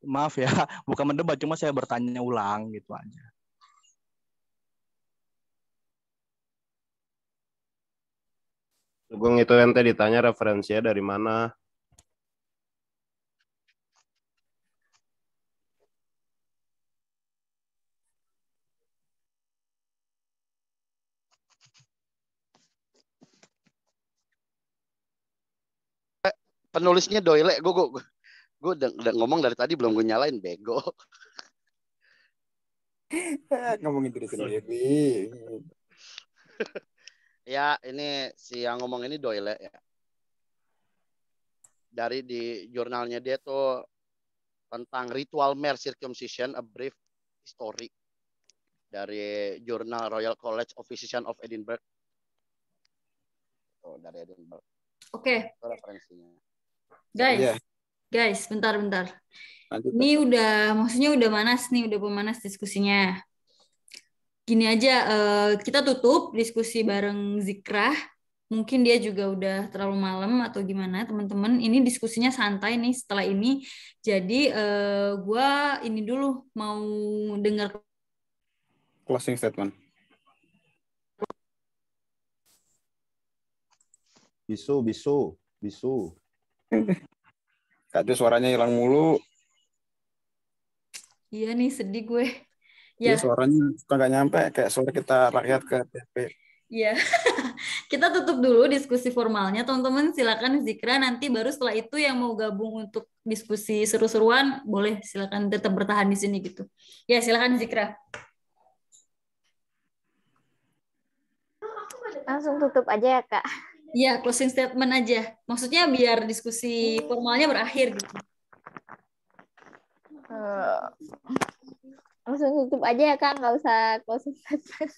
Maaf ya, bukan mendebat, cuma saya bertanya ulang gitu aja. Sugeng, itu ente ditanya referensinya dari mana? Penulisnya Doyle, gue udah ngomong dari tadi belum gue nyalain, bego. Ngomongin diri sendiri. Ya, ini si yang ngomong ini Doyle ya. Dari di jurnalnya dia tuh tentang ritual mare circumcision, a brief history, dari jurnal Royal College of Physicians of Edinburgh. Oh, dari Edinburgh. Oke. Itu referensinya. Guys, bentar. Ini maksudnya udah panas nih, udah pemanas diskusinya. Gini aja, kita tutup diskusi bareng Zikrah. mungkin dia juga udah terlalu malam atau gimana teman-teman. Ini diskusinya santai nih setelah ini. Jadi gue ini dulu mau dengar Closing statement. Bisu. Kak Jo suaranya hilang mulu. Iya nih sedih gue. Dia Ya, suaranya suka nggak nyampe kayak suara kita rakyat ke TP. ya. Kita tutup dulu diskusi formalnya, teman-teman. Silakan Zikra, nanti baru setelah itu yang mau gabung untuk diskusi seru-seruan, boleh silakan tetap bertahan di sini gitu. Ya, silakan Zikra. Langsung tutup aja ya, Kak. Ya, closing statement aja. Maksudnya biar diskusi formalnya berakhir gitu. Langsung tutup aja ya, Kak. Nggak usah closing statement.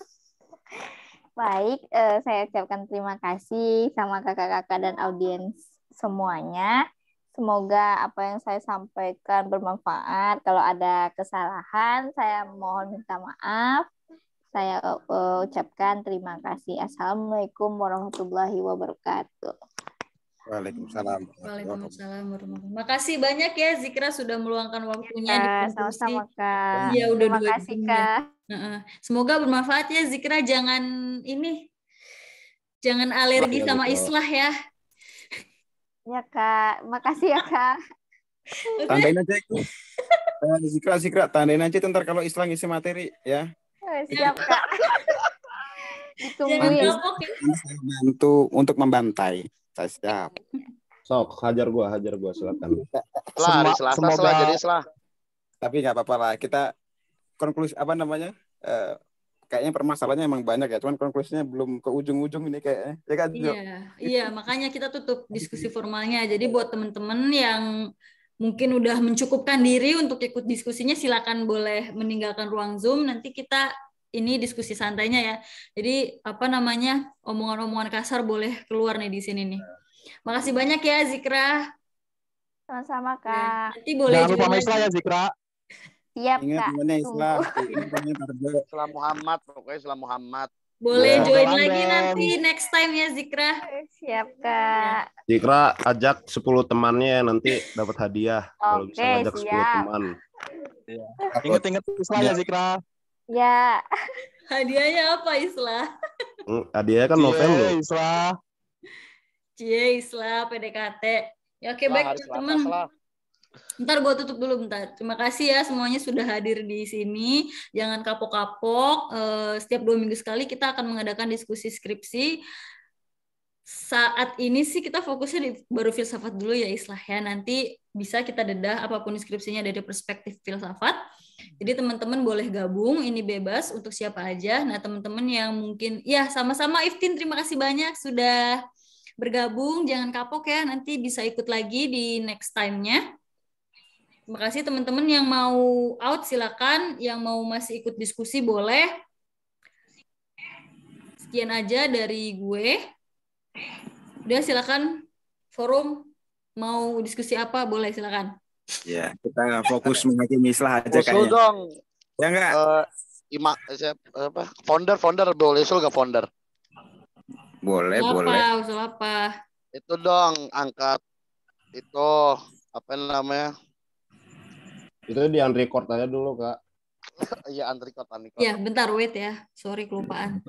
Baik, saya ucapkan terima kasih sama kakak-kakak dan audiens semuanya. Semoga apa yang saya sampaikan bermanfaat. Kalau ada kesalahan, saya mohon minta maaf. Saya ucapkan terima kasih. Assalamualaikum warahmatullahi wabarakatuh. Waalaikumsalam. Waalaikumsalam warahmatullahi wabarakatuh. Makasih banyak ya Zikra sudah meluangkan waktunya di diskusi. Sama-sama, Kak. Iya, udah Terima 2 kasih, jam ya. Kak. Semoga bermanfaat ya Zikra, jangan alergi sama Islah ya. Ya, Kak. Makasih ya, Kak. Tandain aja itu. Zikra, tandain aja ntar kalau Islah ngisi materi ya. Siap, Kak. Jangan Ditungguin. kapok ya. Bantu untuk membantai. Saya siap. Sok, hajar gua silakan. Lah, hari Selasa semoga lah, jadi Selah. Tapi nggak apa-apa lah. Kita konklusi apa namanya? Kayaknya permasalahannya emang banyak ya. Cuman konklusinya belum ke ujung-ujung ini kayaknya. Ya kan, Jo? Iya, makanya kita tutup diskusi formalnya. Jadi buat teman-teman yang mungkin udah mencukupkan diri untuk ikut diskusinya, silakan boleh meninggalkan ruang Zoom. Nanti kita ini diskusi santainya ya. Jadi apa namanya, omongan-omongan kasar boleh keluar nih di sini nih. Makasih banyak ya Zikra. Sama-sama, Ya, Kak. nanti boleh jangan lupa join sama Islah lagi. ya Zikra. Siap, Ingat Kak. namanya Islam. Tunggu. Islam Muhammad, pokoknya Islam Muhammad. Boleh Ya. join lagi nanti next time ya Zikra. Siap, Kak. Zikra ajak 10 temannya nanti dapat hadiah. Kalau bisa Oke, ngajak 10 siap. teman. Ingat-ingat Islah ya Zikra. Ya. Hadiahnya apa Islah? Hadiahnya kan novel loh. Islah. Cie Islah PDKT. Ya oke, Lah, baik hari Selasa, teman. Selah. Ntar gue tutup dulu bentar. Terima kasih ya semuanya sudah hadir di sini. Jangan kapok-kapok. Setiap 2 minggu sekali kita akan mengadakan diskusi skripsi. Saat ini sih kita fokusnya di baru filsafat dulu ya Islah ya. Nanti bisa kita dedah apapun skripsinya dari perspektif filsafat. Jadi teman-teman boleh gabung, ini bebas untuk siapa aja. Nah teman-teman yang mungkin, ya sama-sama Iftin, terima kasih banyak sudah bergabung. Jangan kapok ya, nanti bisa ikut lagi di next time-nya. Terima kasih teman-teman yang mau out silakan, yang mau masih ikut diskusi boleh. Sekian aja dari gue. Udah silakan forum mau diskusi apa boleh silakan. Ya, kita fokus menghakimi Islah aja Usul kayaknya. dong. Ya enggak? Founder boleh usul gak founder? Boleh, Usul boleh. apa? Usul apa? Itu dong, angkat itu apa namanya? Itu di unrecord aja dulu, Kak. Iya, unrecord. Ya, bentar wait ya. Sorry kelupaan.